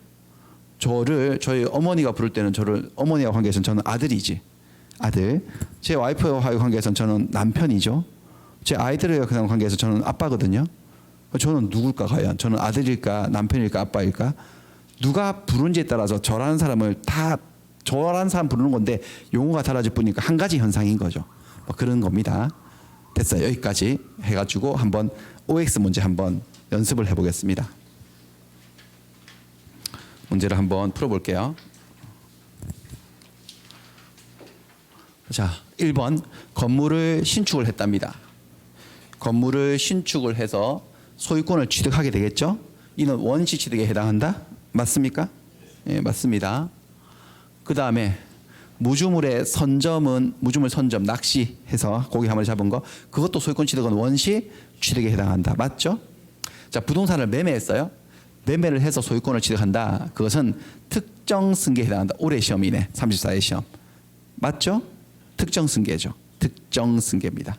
저희 어머니가 부를 때는 저를 어머니와 관계에서는 저는 아들이지. 아들. 제 와이프와의 관계에서는 저는 남편이죠. 제 아이들과의 관계에서 저는 아빠거든요. 저는 누굴까 과연? 저는 아들일까, 남편일까, 아빠일까? 누가 부르는지에 따라서 저라는 사람을 다 저라는 사람 부르는 건데 용어가 달라질 뿐이니까 한 가지 현상인 거죠. 뭐 그런 겁니다. 됐어요. 여기까지 해가지고 한번 OX 문제 한번 연습을 해보겠습니다. 문제를 한번 풀어볼게요. 자, 1번 건물을 신축을 했답니다. 건물을 신축을 해서 소유권을 취득하게 되겠죠. 이는 원시 취득에 해당한다. 맞습니까? 예, 맞습니다. 그 다음에 무주물의 선점은 무주물 선점 낚시해서 고기 한 마리 잡은 거 그것도 소유권 취득은 원시 취득에 해당한다. 맞죠? 자, 부동산을 매매했어요. 매매를 해서 소유권을 취득한다. 그것은 특정 승계에 해당한다. 올해 시험이네. 34회 시험. 맞죠? 특정 승계죠. 특정 승계입니다.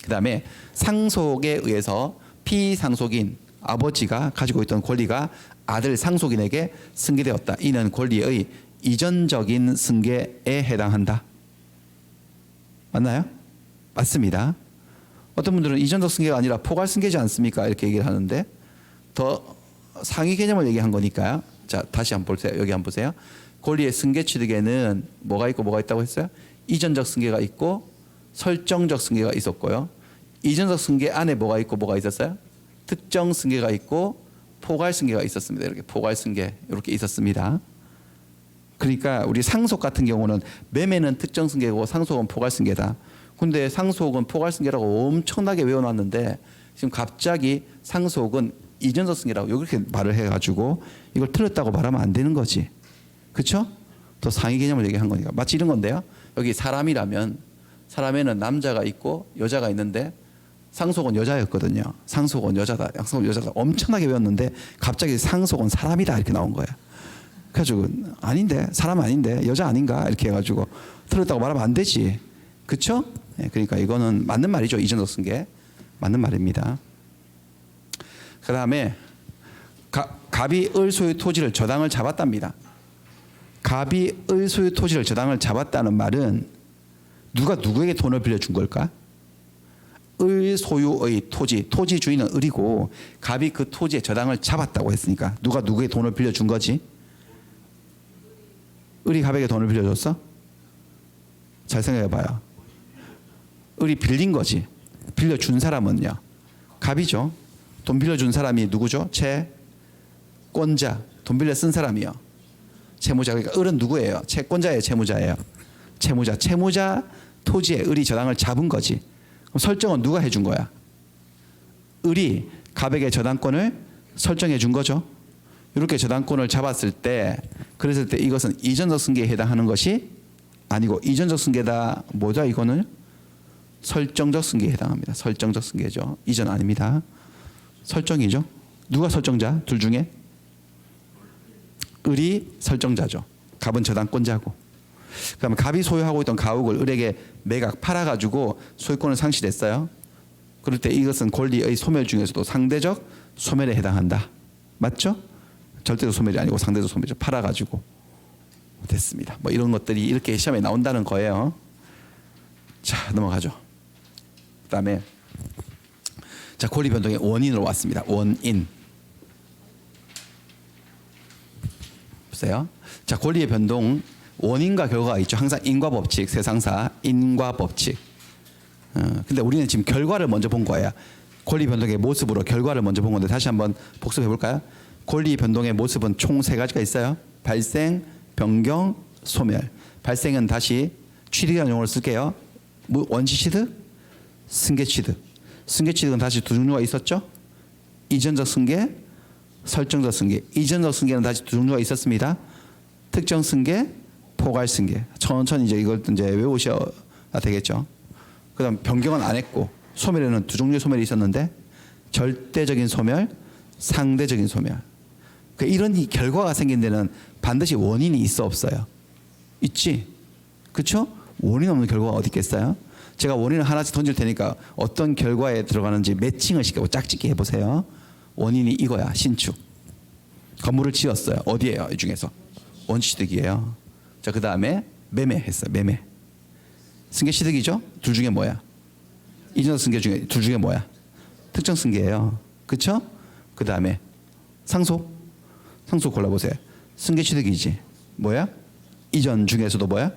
그 다음에 상속에 의해서 피상속인 아버지가 가지고 있던 권리가 아들 상속인에게 승계되었다. 이는 권리의 이전적인 승계에 해당한다. 맞나요? 맞습니다. 어떤 분들은 이전적 승계가 아니라 포괄 승계지 않습니까? 이렇게 얘기를 하는데 더 상위 개념을 얘기한 거니까요. 자, 다시 한번 보세요. 여기 한번 보세요. 권리의 승계 취득에는 뭐가 있고 뭐가 있다고 했어요? 이전적 승계가 있고 설정적 승계가 있었고요. 이전적 승계 안에 뭐가 있고 뭐가 있었어요? 특정 승계가 있고 포괄 승계가 있었습니다. 이렇게 포괄 승계 이렇게 있었습니다. 그러니까 우리 상속 같은 경우는 매매는 특정 승계고 상속은 포괄 승계다. 근데 상속은 포괄 승계라고 엄청나게 외워놨는데 지금 갑자기 상속은 이전적 승계라고 이렇게 말을 해가지고 이걸 틀렸다고 말하면 안 되는 거지. 그렇죠? 더 상위 개념을 얘기한 거니까. 마치 이런 건데요. 여기 사람이라면 사람에는 남자가 있고 여자가 있는데 상속은 여자였거든요. 상속은 여자다. 상속은 여자다. 엄청나게 외웠는데 갑자기 상속은 사람이다 이렇게 나온 거예요. 그래가지고 아닌데 사람 아닌데 여자 아닌가 이렇게 해가지고 틀렸다고 말하면 안 되지. 그렇죠? 네, 그러니까 이거는 맞는 말이죠. 이전적 승계 맞는 말입니다. 그 다음에 갑이 을 소유 토지를 저당을 잡았답니다. 갑이 을 소유 토지를 저당을 잡았다는 말은 누가 누구에게 돈을 빌려준 걸까? 을 소유의 토지 주인은 을이고 갑이 그 토지의 저당을 잡았다고 했으니까 누가 누구에게 돈을 빌려준 거지? 을이 갑에게 돈을 빌려줬어? 잘 생각해봐요. 을이 빌린 거지. 빌려준 사람은요? 갑이죠. 돈 빌려준 사람이 누구죠? 채권자. 돈 빌려 쓴 사람이요. 채무자. 그러니까 을은 누구예요? 채권자예요, 채무자예요? 채무자 토지에 을이 저당을 잡은 거지. 그럼 설정은 누가 해준 거야? 을이 갑에게 저당권을 설정해 준 거죠. 이렇게 저당권을 잡았을 때 그랬을 때 이것은 이전적 승계에 해당하는 것이 아니고 이전적 승계다. 뭐죠 이거는? 설정적 승계에 해당합니다. 설정적 승계죠. 이전 아닙니다. 설정이죠. 누가 설정자? 둘 중에? 을이 설정자죠. 갑은 저당권자고. 그러면 갑이 소유하고 있던 가옥을 을에게 매각 팔아가지고 소유권을 상실했어요. 그럴 때 이것은 권리의 소멸 중에서도 상대적 소멸에 해당한다. 맞죠? 절대적 소멸이 아니고 상대적 소멸이죠. 팔아가지고 됐습니다. 뭐 이런 것들이 이렇게 시험에 나온다는 거예요. 자, 넘어가죠. 그다음에 자, 권리 변동의 원인으로 왔습니다. 원인. 보세요. 자, 권리의 변동 원인과 결과가 있죠. 항상 인과 법칙, 세상사 인과 법칙. 근데 우리는 지금 결과를 먼저 본 거예요. 권리 변동의 모습으로 결과를 먼저 본 건데 다시 한번 복습해 볼까요? 권리 변동의 모습은 총 세 가지가 있어요. 발생, 변경, 소멸. 발생은 다시 취득이라는 용어를 쓸게요. 원시 취득, 승계 취득. 승계 취득은 다시 두 종류가 있었죠. 이전적 승계, 설정적 승계. 이전적 승계는 다시 두 종류가 있었습니다. 특정 승계, 포괄 승계. 천천히 이제 이걸 이제 외우셔야 되겠죠. 그다음 변경은 안 했고 소멸에는 두 종류의 소멸이 있었는데 절대적인 소멸, 상대적인 소멸. 그러니까 이런 이 결과가 생긴 데는 반드시 원인이 있어 없어요? 있지. 그렇죠? 원인 없는 결과가 어디 있겠어요? 제가 원인을 하나씩 던질 테니까 어떤 결과에 들어가는지 매칭을 시키고 짝짓기 해보세요. 원인이 이거야. 신축. 건물을 지었어요. 어디예요? 이 중에서? 원시취득이에요. 자, 그 다음에 매매했어요. 매매. 승계취득이죠? 둘 중에 뭐야? 이전적 승계 중에 둘 중에 뭐야? 특정 승계예요. 그렇죠? 그 다음에 상속. 상속 골라보세요. 승계취득이지. 뭐야? 이전 중에서도 뭐야?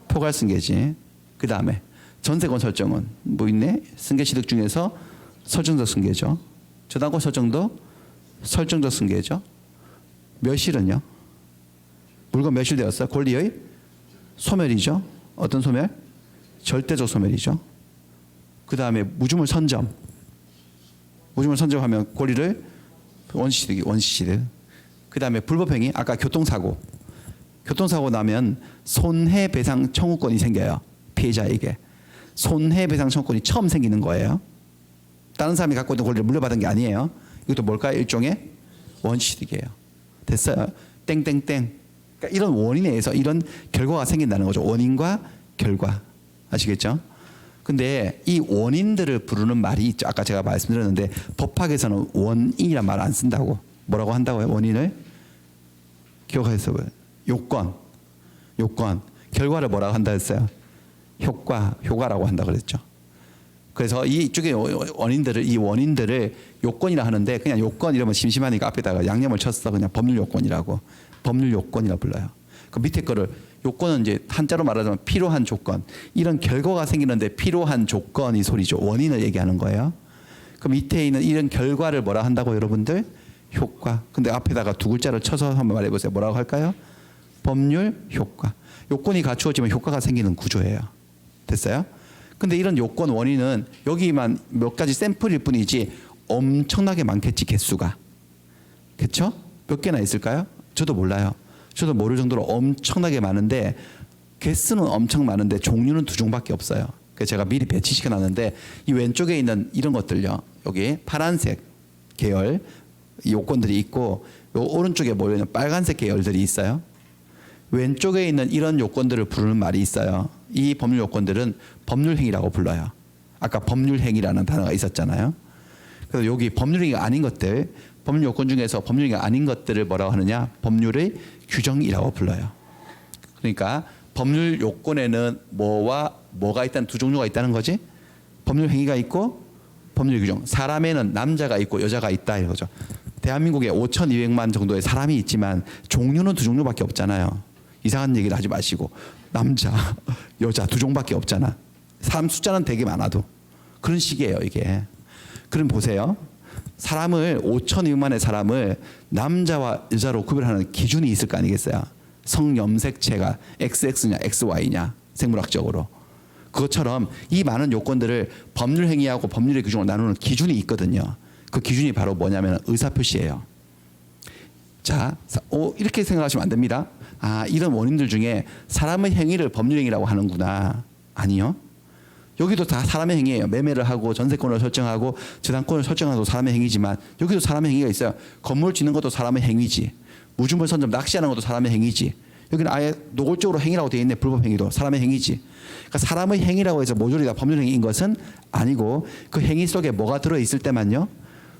포괄 승계지. 그 다음에 전세권 설정은 뭐 있네? 승계취득 중에서 설정적 승계죠. 저당권 설정도 설정적 승계죠. 멸실은요? 물건 멸실되었어요. 권리의 소멸이죠. 어떤 소멸? 절대적 소멸이죠. 그 다음에 무주물 선점. 무주물 선점하면 권리를 원시취득이 원시취득. 그 다음에 불법행위. 아까 교통사고. 교통사고 나면 손해배상 청구권이 생겨요. 피해자에게. 손해배상 청구권이 처음 생기는 거예요. 다른 사람이 갖고 있는 권리를 물려받은 게 아니에요. 이것도 뭘까요? 일종의 원시취득이에요. 됐어요. 땡땡땡. 그러니까 이런 원인에 의해서 이런 결과가 생긴다는 거죠. 원인과 결과. 아시겠죠? 근데 이 원인들을 부르는 말이 있죠. 아까 제가 말씀드렸는데 법학에서는 원인이란 말 안 쓴다고. 뭐라고 한다고요? 원인을 기억하셨어요. 요건. 요건. 결과를 뭐라고 한다 했어요? 효과라고 한다 그랬죠. 그래서 이쪽에 원인들을 이 원인들을 요건이라 하는데 그냥 요건 이러면 심심하니까 앞에다가 양념을 쳤어. 그냥 법률 요건이라고. 법률 요건이라 불러요. 그 밑에 거를 요건은 이제 한자로 말하자면 필요한 조건. 이런 결과가 생기는데 필요한 조건이 소리죠. 원인을 얘기하는 거예요. 그 밑에 있는 이런 결과를 뭐라 한다고 여러분들? 효과. 근데 앞에다가 두 글자를 쳐서 한번 말해보세요. 뭐라고 할까요? 법률 효과. 요건이 갖추어지면 효과가 생기는 구조예요. 됐어요? 근데 이런 요건 원인은 여기만 몇 가지 샘플일 뿐이지 엄청나게 많겠지 개수가. 그렇죠? 몇 개나 있을까요? 저도 몰라요. 저도 모를 정도로 엄청나게 많은데 개수는 엄청 많은데 종류는 두 종밖에 없어요. 그래서 제가 미리 배치시켜 놨는데 이 왼쪽에 있는 이런 것들요. 여기 파란색 계열 요건들이 있고 요 오른쪽에 보이는 빨간색 계열들이 있어요. 왼쪽에 있는 이런 요건들을 부르는 말이 있어요. 이 법률 요건들은 법률행위라고 불러요. 아까 법률행위라는 단어가 있었잖아요. 그래서 여기 법률행위가 아닌 것들, 법률 요건 중에서 법률행위가 아닌 것들을 뭐라고 하느냐? 법률의 규정이라고 불러요. 그러니까 법률 요건에는 뭐와 뭐가 있다는 두 종류가 있다는 거지. 법률행위가 있고 법률 규정. 사람에는 남자가 있고 여자가 있다 이거죠. 대한민국에 5,200만 정도의 사람이 있지만 종류는 두 종류밖에 없잖아요. 이상한 얘기를 하지 마시고 남자, 여자 두 종밖에 없잖아. 사람 숫자는 되게 많아도 그런 식이에요 이게. 그럼 보세요. 사람을 5,200만의 사람을 남자와 여자로 구별하는 기준이 있을 거 아니겠어요. 성염색체가 XX냐 XY냐 생물학적으로. 그것처럼 이 많은 요건들을 법률행위하고 법률의 규정으로 나누는 기준이 있거든요. 그 기준이 바로 뭐냐면 의사표시예요. 자, 이렇게 생각하시면 안 됩니다. 아, 이런 원인들 중에 사람의 행위를 법률행위라고 하는구나. 아니요. 여기도 다 사람의 행위예요. 매매를 하고 전세권을 설정하고 저당권을 설정하고 사람의 행위지만 여기도 사람의 행위가 있어요. 건물 짓는 것도 사람의 행위지. 무주물 선점 낚시하는 것도 사람의 행위지. 여기는 아예 노골적으로 행위라고 되어 있네. 불법 행위도 사람의 행위지. 그러니까 사람의 행위라고 해서 모조리 다 법률 행위인 것은 아니고 그 행위 속에 뭐가 들어 있을 때만요.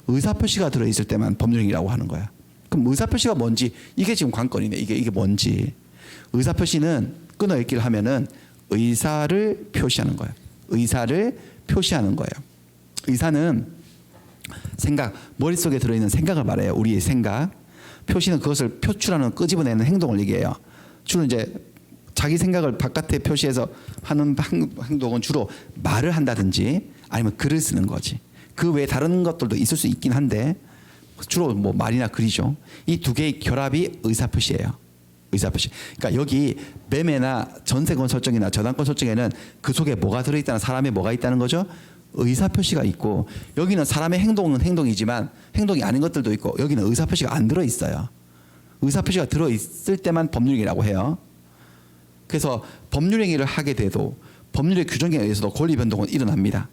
의사표시가 들어 있을 때만 법률 행위라고 하는 거야. 그럼 의사표시가 뭔지 이게 지금 관건이네. 이게 뭔지. 의사표시는 끊어읽기를 하면은 의사를 표시하는 거예요. 의사를 표시하는 거예요. 의사는 생각, 머릿속에 들어있는 생각을 말해요. 우리의 생각. 표시는 그것을 표출하는 끄집어내는 행동을 얘기해요. 주로 이제 자기 생각을 바깥에 표시해서 하는 행동은 주로 말을 한다든지 아니면 글을 쓰는 거지. 그 외에 다른 것들도 있을 수 있긴 한데 주로 뭐 말이나 글이죠. 이 두 개의 결합이 의사표시예요. 의사표시. 그러니까 여기 매매나 전세권 설정이나 저당권 설정에는 그 속에 뭐가 들어있다는 사람의 뭐가 있다는 거죠. 의사표시가 있고 여기는 사람의 행동은 행동이지만 행동이 아닌 것들도 있고 여기는 의사표시가 안 들어있어요. 의사표시가 들어있을 때만 법률행위라고 해요. 그래서 법률행위를 하게 돼도 법률의 규정에 의해서도 권리 변동은 일어납니다.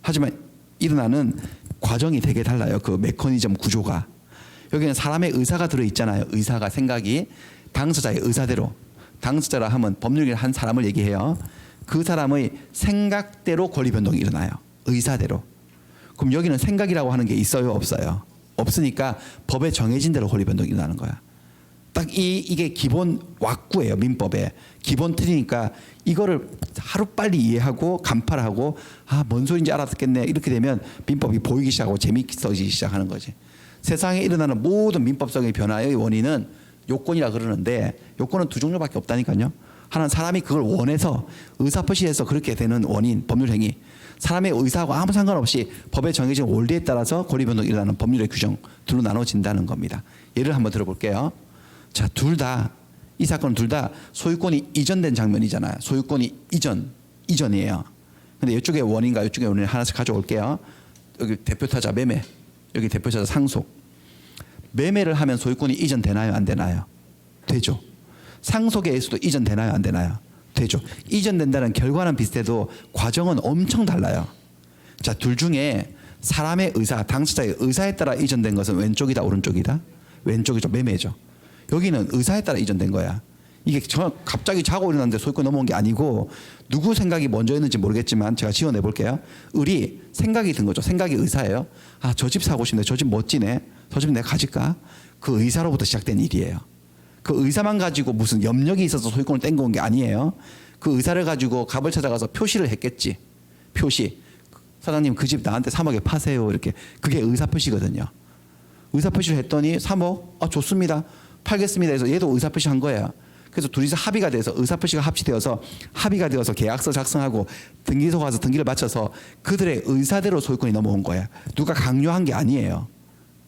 하지만 일어나는 과정이 되게 달라요. 그 메커니즘 구조가. 여기는 사람의 의사가 들어있잖아요. 의사가 생각이 당사자의 의사대로. 당사자라 하면 법률행위를 한 사람을 얘기해요. 그 사람의 생각대로 권리 변동이 일어나요. 의사대로. 그럼 여기는 생각이라고 하는 게 있어요? 없어요? 없으니까 법에 정해진 대로 권리 변동이 일어나는 거야. 딱 이게 기본 왁구예요. 민법의 기본 틀이니까 이거를 하루빨리 이해하고 간파하고 뭔 소리인지 알아듣겠네 이렇게 되면 민법이 보이기 시작하고 재미있어지기 시작하는 거지. 세상에 일어나는 모든 민법적인 변화의 원인은 요건이라 그러는데 요건은 두 종류밖에 없다니까요. 하나는 사람이 그걸 원해서 의사표시해서 그렇게 되는 원인 법률행위, 사람의 의사하고 아무 상관없이 법에 정해진 원리에 따라서 권리 변동이 일어나는 법률의 규정 둘로 나눠진다는 겁니다. 예를 한번 들어볼게요. 자, 이 사건은 둘 다 소유권이 이전된 장면이잖아요. 소유권이 이전이에요. 근데 이쪽에 원인과 이쪽에 원인을 하나씩 가져올게요. 여기 대표타자 매매, 여기 대표타자 상속. 매매를 하면 소유권이 이전되나요? 안 되나요? 되죠. 상속에 의해서도 이전되나요? 안 되나요? 되죠. 이전된다는 결과는 비슷해도 과정은 엄청 달라요. 자, 둘 중에 사람의 의사, 당사자의 의사에 따라 이전된 것은 왼쪽이다, 오른쪽이다? 왼쪽이죠. 매매죠. 여기는 의사에 따라 이전된 거야. 이게 갑자기 자고 일어났는데 소유권 넘어온 게 아니고 누구 생각이 먼저 했는지 모르겠지만 제가 지어내 볼게요. 을이 생각이 든 거죠. 생각이 의사예요. 저 집 사고 싶네. 저 집 멋지네. 저 집 내가 가질까? 그 의사로부터 시작된 일이에요. 그 의사만 가지고 무슨 염력이 있어서 소유권을 땡겨온 게 아니에요. 그 의사를 가지고 갑을 찾아가서 표시를 했겠지. 표시. 사장님 그 집 나한테 3억에 파세요. 이렇게. 그게 의사표시거든요. 의사표시를 했더니 3억? 좋습니다. 팔겠습니다 해서 얘도 의사표시 한 거예요. 그래서 둘이서 합의가 돼서 의사표시가 합치되어서 합의가 되어서 계약서 작성하고 등기소 가서 등기를 마쳐서 그들의 의사대로 소유권이 넘어온 거예요. 누가 강요한 게 아니에요.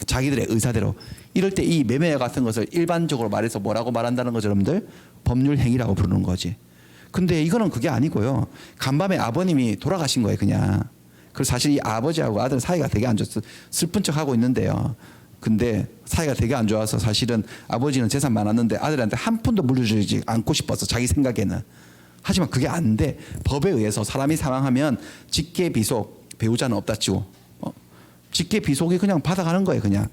자기들의 의사대로. 이럴 때 이 매매 같은 것을 일반적으로 말해서 뭐라고 말한다는 거죠, 여러분들? 법률 행위라고 부르는 거지. 근데 이거는 그게 아니고요. 간밤에 아버님이 돌아가신 거예요, 그냥. 그래서 사실 이 아버지하고 아들 사이가 되게 안 좋아서 슬픈 척 하고 있는데요. 근데 사이가 되게 안 좋아서 사실은 아버지는 재산 많았는데 아들한테 한 푼도 물려주지 않고 싶어서 자기 생각에는. 하지만 그게 안 돼. 법에 의해서 사람이 사망하면 직계 비속, 배우자는 없다 치고 직계 비속이 그냥 받아가는 거예요. 그냥.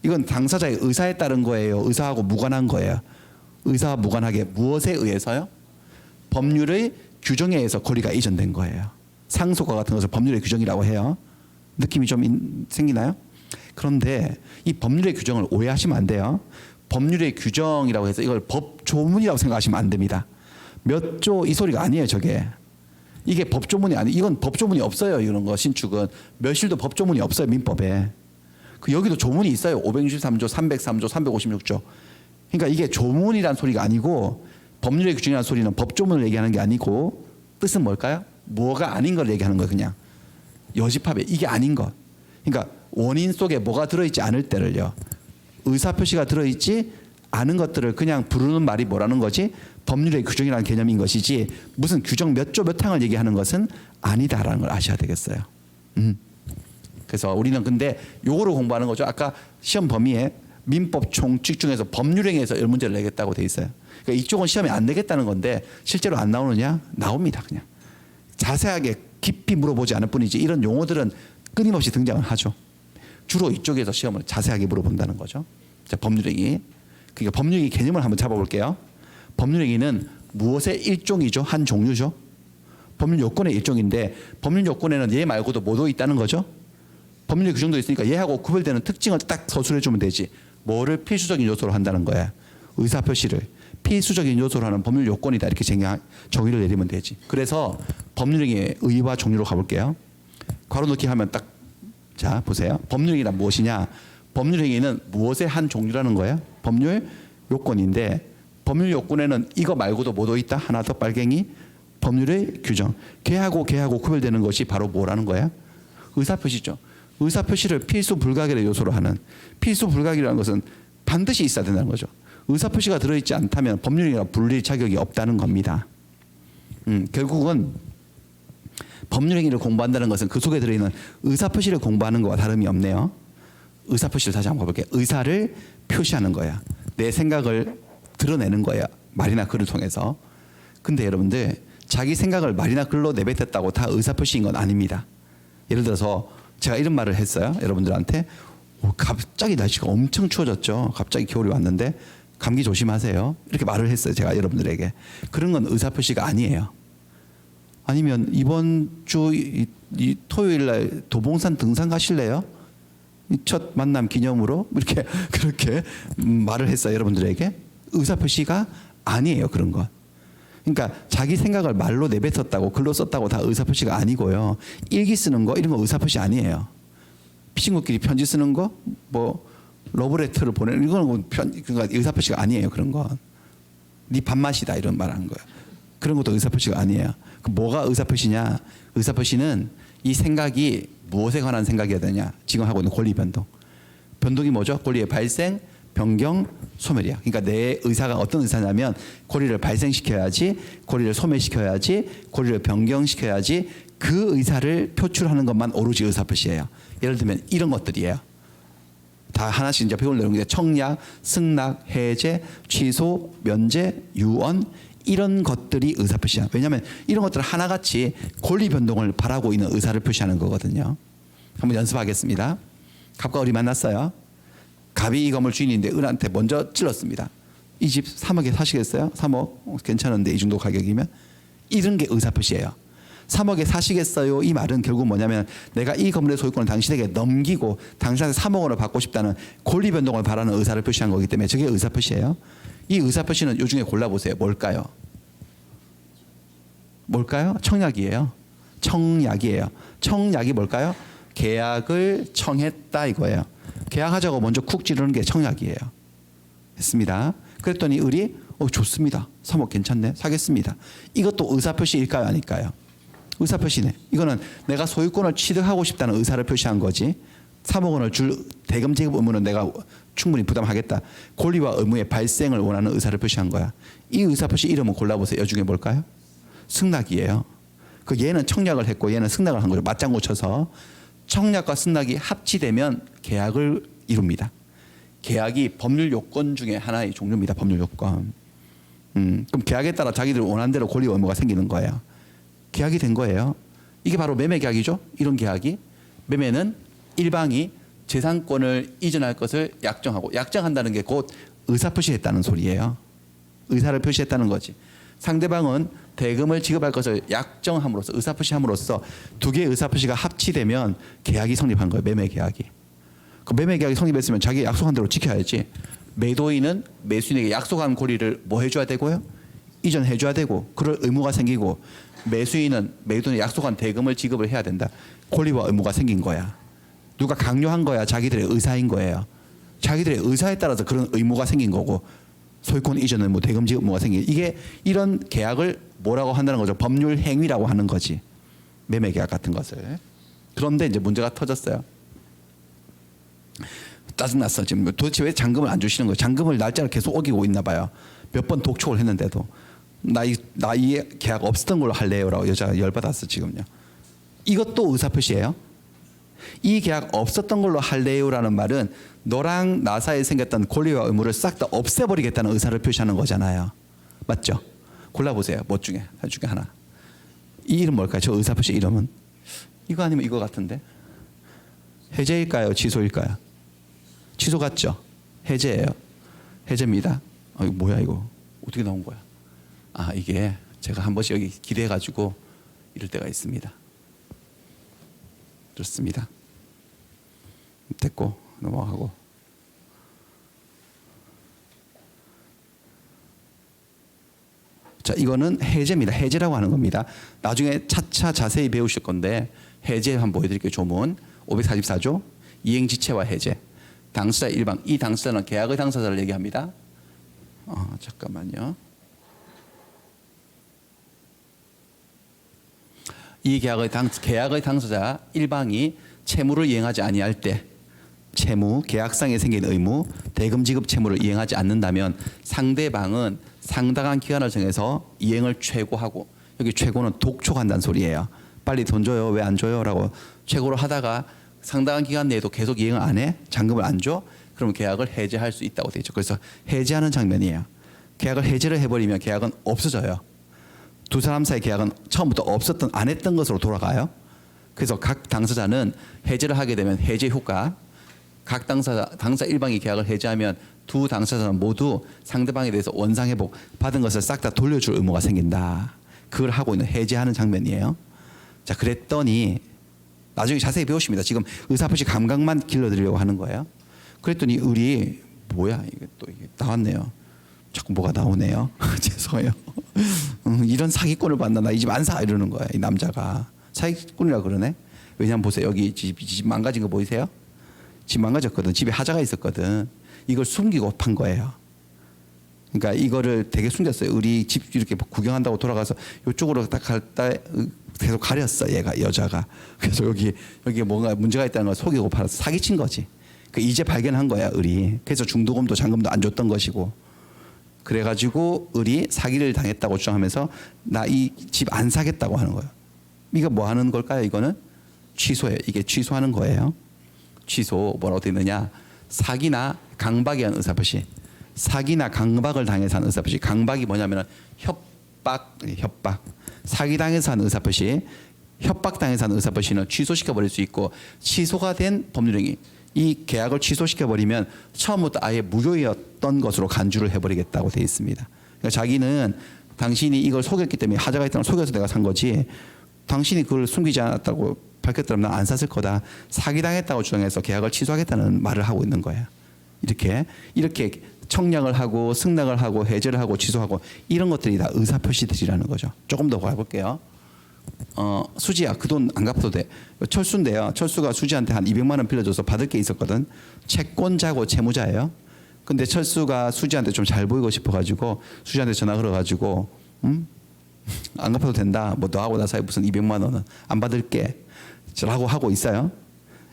이건 당사자의 의사에 따른 거예요. 의사하고 무관한 거예요. 의사와 무관하게 무엇에 의해서요? 법률의 규정에 의해서 권리가 이전된 거예요. 상속과 같은 것을 법률의 규정이라고 해요. 느낌이 좀 생기나요? 그런데 이 법률의 규정을 오해하시면 안 돼요. 법률의 규정이라고 해서 이걸 법조문이라고 생각하시면 안 됩니다. 몇 조 이 소리가 아니에요, 저게. 이게 법조문이 이건 법조문이 없어요. 이런 거 신축은 멸실도 법조문이 없어요, 민법에. 여기도 조문이 있어요. 563조, 303조, 356조. 그러니까 이게 조문이란 소리가 아니고 법률의 규정이라는 소리는 법조문을 얘기하는 게 아니고 뜻은 뭘까요? 뭐가 아닌 걸 얘기하는 거예요, 그냥. 여집합에 이게 아닌 것. 그러니까 원인 속에 뭐가 들어있지 않을 때를요. 의사표시가 들어있지 않은 것들을 그냥 부르는 말이 뭐라는 거지? 법률의 규정이라는 개념인 것이지 무슨 규정 몇 조 몇 항을 얘기하는 것은 아니다라는 걸 아셔야 되겠어요. 그래서 우리는 근데 요거를 공부하는 거죠. 아까 시험 범위에 민법 총칙 중에서 법률행위에서 문제를 내겠다고 돼 있어요. 그러니까 이쪽은 시험에 안 내겠다는 건데 실제로 안 나오느냐? 나옵니다. 그냥. 자세하게 깊이 물어보지 않을 뿐이지 이런 용어들은 끊임없이 등장을 하죠. 주로 이쪽에서 시험을 자세하게 물어본다는 거죠. 자, 법률행위. 그러니까 법률행위 개념을 한번 잡아볼게요. 법률행위는 무엇의 일종이죠? 한 종류죠. 법률 요건의 일종인데 법률 요건에는 얘 말고도 뭐도 있다는 거죠. 법률 규정도 있으니까 얘하고 구별되는 특징을 딱 서술해 주면 되지. 뭐를 필수적인 요소로 한다는 거야. 의사표시를 필수적인 요소로 하는 법률 요건이다 이렇게 정의를 내리면 되지. 그래서 법률행위의 의의와 종류로 가볼게요. 괄호 넣기 하면 딱 자 보세요. 법률행위란 무엇이냐? 법률 행위는 무엇의 한 종류라는 거야? 법률 요건인데 법률 요건에는 이거 말고도 뭐도 있다? 하나 더 빨갱이 법률의 규정. 걔하고 구별되는 것이 바로 뭐라는 거야? 의사표시죠. 의사표시를 필수 불가결의 요소로 하는 필수 불가결이라는 것은 반드시 있어야 된다는 거죠. 의사표시가 들어있지 않다면 법률이나 불릴 자격이 없다는 겁니다. 결국은 법률행위를 공부한다는 것은 그 속에 들어있는 의사표시를 공부하는 것과 다름이 없네요. 의사표시를 다시 한번 볼게요. 의사를 표시하는 거야. 내 생각을 드러내는 거야. 말이나 글을 통해서. 근데 여러분들 자기 생각을 말이나 글로 내뱉었다고 다 의사표시인 건 아닙니다. 예를 들어서 제가 이런 말을 했어요. 여러분들한테 갑자기 날씨가 엄청 추워졌죠. 갑자기 겨울이 왔는데 감기 조심하세요. 이렇게 말을 했어요. 제가 여러분들에게. 그런 건 의사표시가 아니에요. 아니면 이번 주 이 토요일 날 도봉산 등산 가실래요? 첫 만남 기념으로 이렇게 그렇게 말을 했어요. 여러분들에게. 의사표시가 아니에요. 그런 건. 그러니까 자기 생각을 말로 내뱉었다고 글로 썼다고 다 의사표시가 아니고요. 일기 쓰는 거 이런 거 의사표시 아니에요. 친구끼리 편지 쓰는 거 뭐 러브레터를 보내는 이거는 그러니까 의사표시가 아니에요. 그런 건. 네 밥맛이다 이런 말 하는 거예요. 그런 것도 의사표시가 아니에요. 그 뭐가 의사표시냐? 의사표시는 이 생각이 무엇에 관한 생각이어야 되냐? 지금 하고 있는 권리 변동. 변동이 뭐죠? 권리의 발생, 변경, 소멸이야. 그러니까 내 의사가 어떤 의사냐면 권리를 발생시켜야지, 권리를 소멸시켜야지, 권리를 변경시켜야지 그 의사를 표출하는 것만 오로지 의사표시예요. 예를 들면 이런 것들이에요. 다 하나씩 이제 배울 내용인데 청약, 승낙, 해제, 취소, 면제, 유언 이런 것들이 의사표시야. 왜냐하면 이런 것들 하나같이 권리 변동을 바라고 있는 의사를 표시하는 거거든요. 한번 연습하겠습니다. 갑과 을이 만났어요. 갑이 이 건물 주인인데 을한테 먼저 찔렀습니다. 이 집 3억에 사시겠어요? 3억 괜찮은데 이 정도 가격이면 이런 게 의사표시예요. 3억에 사시겠어요? 이 말은 결국 뭐냐면 내가 이 건물의 소유권을 당신에게 넘기고 당신한테 3억 원을 받고 싶다는 권리 변동을 바라는 의사를 표시한 거기 때문에 저게 의사표시예요. 이 의사표시는 요 중에 골라보세요. 뭘까요? 뭘까요? 청약이에요. 청약이에요. 청약이 뭘까요? 계약을 청했다 이거예요. 계약하자고 먼저 쿡 찌르는 게 청약이에요. 했습니다. 그랬더니 을이 좋습니다. 3억 괜찮네. 사겠습니다. 이것도 의사표시일까요? 아닐까요? 의사표시네. 이거는 내가 소유권을 취득하고 싶다는 의사를 표시한 거지. 3억 원을 줄 대금 지급 의무는 내가 충분히 부담하겠다. 권리와 의무의 발생을 원하는 의사를 표시한 거야. 이 의사표시 이름은 골라보세요. 이 중에 뭘까요? 승낙이에요. 그 얘는 청약을 했고 얘는 승낙을 한 거죠. 맞장구 쳐서 청약과 승낙이 합치되면 계약을 이룹니다. 계약이 법률 요건 중에 하나의 종류입니다. 법률 요건. 그럼 계약에 따라 자기들 원하는 대로 권리 의무가 생기는 거예요. 계약이 된 거예요. 이게 바로 매매 계약이죠. 이런 계약이. 매매는 일방이 재산권을 이전할 것을 약정하고 약정한다는 게 곧 의사표시했다는 소리예요. 의사를 표시했다는 거지. 상대방은 대금을 지급할 것을 약정함으로써 의사표시함으로써 두 개의 의사표시가 합치되면 계약이 성립한 거예요. 매매 계약이. 그 매매 계약이 성립했으면 자기 약속한 대로 지켜야지. 매도인은 매수인에게 약속한 권리를 뭐 해줘야 되고요? 이전해줘야 되고 그럴 의무가 생기고 매수인은 매도인에 약속한 대금을 지급을 해야 된다. 권리와 의무가 생긴 거야. 누가 강요한 거야? 자기들의 의사인 거예요. 자기들의 의사에 따라서 그런 의무가 생긴 거고 소유권 이전 의무, 대금 지급 의무가 생긴 이게 이런 계약을 뭐라고 한다는 거죠? 법률 행위라고 하는 거지. 매매 계약 같은 것을. 그런데 이제 문제가 터졌어요. 짜증났어. 지금 도대체 왜 잔금을 안 주시는 거예요? 잔금을 날짜를 계속 어기고 있나 봐요. 몇 번 독촉을 했는데도 나 이 계약 없었던 걸로 할래요라고 여자가 열받았어 지금요. 이것도 의사표시예요. 이 계약 없었던 걸로 할래요라는 말은 너랑 나 사이에 생겼던 권리와 의무를 싹 다 없애버리겠다는 의사를 표시하는 거잖아요. 맞죠? 골라보세요. 뭐 중에 하나. 이 이름 뭘까요? 저 의사표시 이름은? 이거 아니면 이거 같은데? 해제일까요? 취소일까요? 취소 같죠? 해제예요. 해제입니다. 이거 뭐야 이거? 어떻게 나온 거야? 아 이게 제가 한 번씩 여기 기대해가지고 이럴 때가 있습니다. 좋습니다. 됐고 넘어가고. 자 이거는 해제입니다. 해제라고 하는 겁니다. 나중에 차차 자세히 배우실 건데 해제 한번 보여드릴게요. 조문 544조 이행지체와 해제. 당사자 일방. 이 당사자는 계약의 당사자를 얘기합니다. 잠깐만요. 이 계약의 당사자 일방이 채무를 이행하지 아니할 때, 채무, 계약상에 생긴 의무, 대금 지급 채무를 이행하지 않는다면 상대방은 상당한 기간을 정해서 이행을 최고하고, 여기 최고는 독촉한다는 소리예요. 빨리 돈 줘요, 왜 안 줘요? 라고 최고로 하다가 상당한 기간 내에도 계속 이행을 안 해? 잔금을 안 줘? 그러면 계약을 해지할 수 있다고 되어 있죠. 그래서 해지하는 장면이에요. 계약을 해지를 해버리면 계약은 없어져요. 두 사람 사이 계약은 처음부터 없었던, 안 했던 것으로 돌아가요. 그래서 각 당사자는 해지를 하게 되면 해지 효과, 각 당사 일방이 계약을 해지하면 두 당사자는 모두 상대방에 대해서 원상회복 받은 것을 싹 다 돌려줄 의무가 생긴다. 그걸 하고 있는 해지하는 장면이에요. 자, 그랬더니 나중에 자세히 배우십니다. 지금 의사표시 감각만 길러드리려고 하는 거예요. 그랬더니 을이 뭐야, 이게 또 이게 나왔네요. 자꾸 뭐가 나오네요. 죄송해요. 이런 사기꾼을 봤나, 나 이 집 안 사, 이러는 거야. 이 남자가 사기꾼이라 그러네. 왜냐면 보세요, 여기 집 망가진 거 보이세요? 집 망가졌거든. 집에 하자가 있었거든. 이걸 숨기고 판 거예요. 그러니까 이거를 되게 숨겼어요. 우리 집 이렇게 구경한다고 돌아가서 이쪽으로 딱 갈 때 계속 가렸어, 얘가, 여자가. 그래서 여기 뭔가 문제가 있다는 걸 속이고 팔아서 사기친 거지. 그 이제 발견한 거야, 을이. 그래서 중도금도 잔금도 안 줬던 것이고. 그래가지고 을이 사기를 당했다고 주장하면서 나 이 집 안 사겠다고 하는 거예요. 이거 뭐 하는 걸까요? 이거는 취소예요. 이게 취소하는 거예요. 취소, 뭐라고 되어 있느냐? 사기나 강박에 의한 의사표시. 사기나 강박을 당해서 한 의사표시. 강박이 뭐냐면 협박. 사기당해서 한 의사표시, 협박당해서 한 의사표시는 취소시켜버릴 수 있고, 취소가 된 법률행위, 이 계약을 취소시켜버리면 처음부터 아예 무효였던 것으로 간주를 해버리겠다고 되어 있습니다. 그러니까 자기는 당신이 이걸 속였기 때문에, 하자가 있다는 걸 속여서 내가 산 거지, 당신이 그걸 숨기지 않았다고 밝혔더라면 난 안 샀을 거다. 사기당했다고 주장해서 계약을 취소하겠다는 말을 하고 있는 거예요. 이렇게 청약을 하고 승낙을 하고 해제를 하고 취소하고 이런 것들이 다 의사표시들이라는 거죠. 조금 더 가볼게요. 수지야, 그 돈 안 갚아도 돼. 철수인데요. 철수가 수지한테 한 200만 원 빌려줘서 받을 게 있었거든. 채권자고 채무자예요. 근데 철수가 수지한테 좀 잘 보이고 싶어가지고 수지한테 전화 걸어가지고 안 갚아도 된다. 뭐 너하고 나 사이 무슨 200만 원은 안 받을게. 라고 하고 있어요.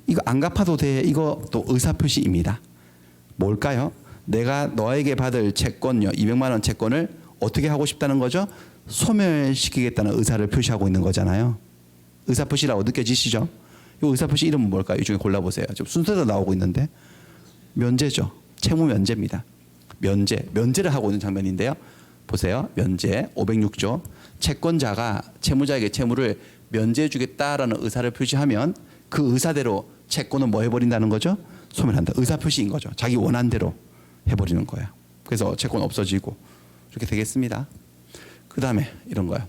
이거 안 갚아도 돼. 이거 또 의사표시입니다. 뭘까요? 내가 너에게 받을 채권요, 200만 원 채권을 어떻게 하고 싶다는 거죠? 소멸시키겠다는 의사를 표시하고 있는 거잖아요. 의사표시라고 느껴지시죠? 이 의사표시 이름은 뭘까요? 이 중에 골라보세요. 지금 순서대로 나오고 있는데 면제죠. 채무 면제입니다. 면제를 하고 있는 장면인데요. 보세요. 면제 506조. 채권자가 채무자에게 채무를 면제해 주겠다라는 의사를 표시하면 그 의사대로 채권은 뭐 해버린다는 거죠? 소멸한다. 의사표시인 거죠. 자기 원한 대로 해버리는 거예요. 그래서 채권 없어지고 이렇게 되겠습니다. 그 다음에 이런 거예요.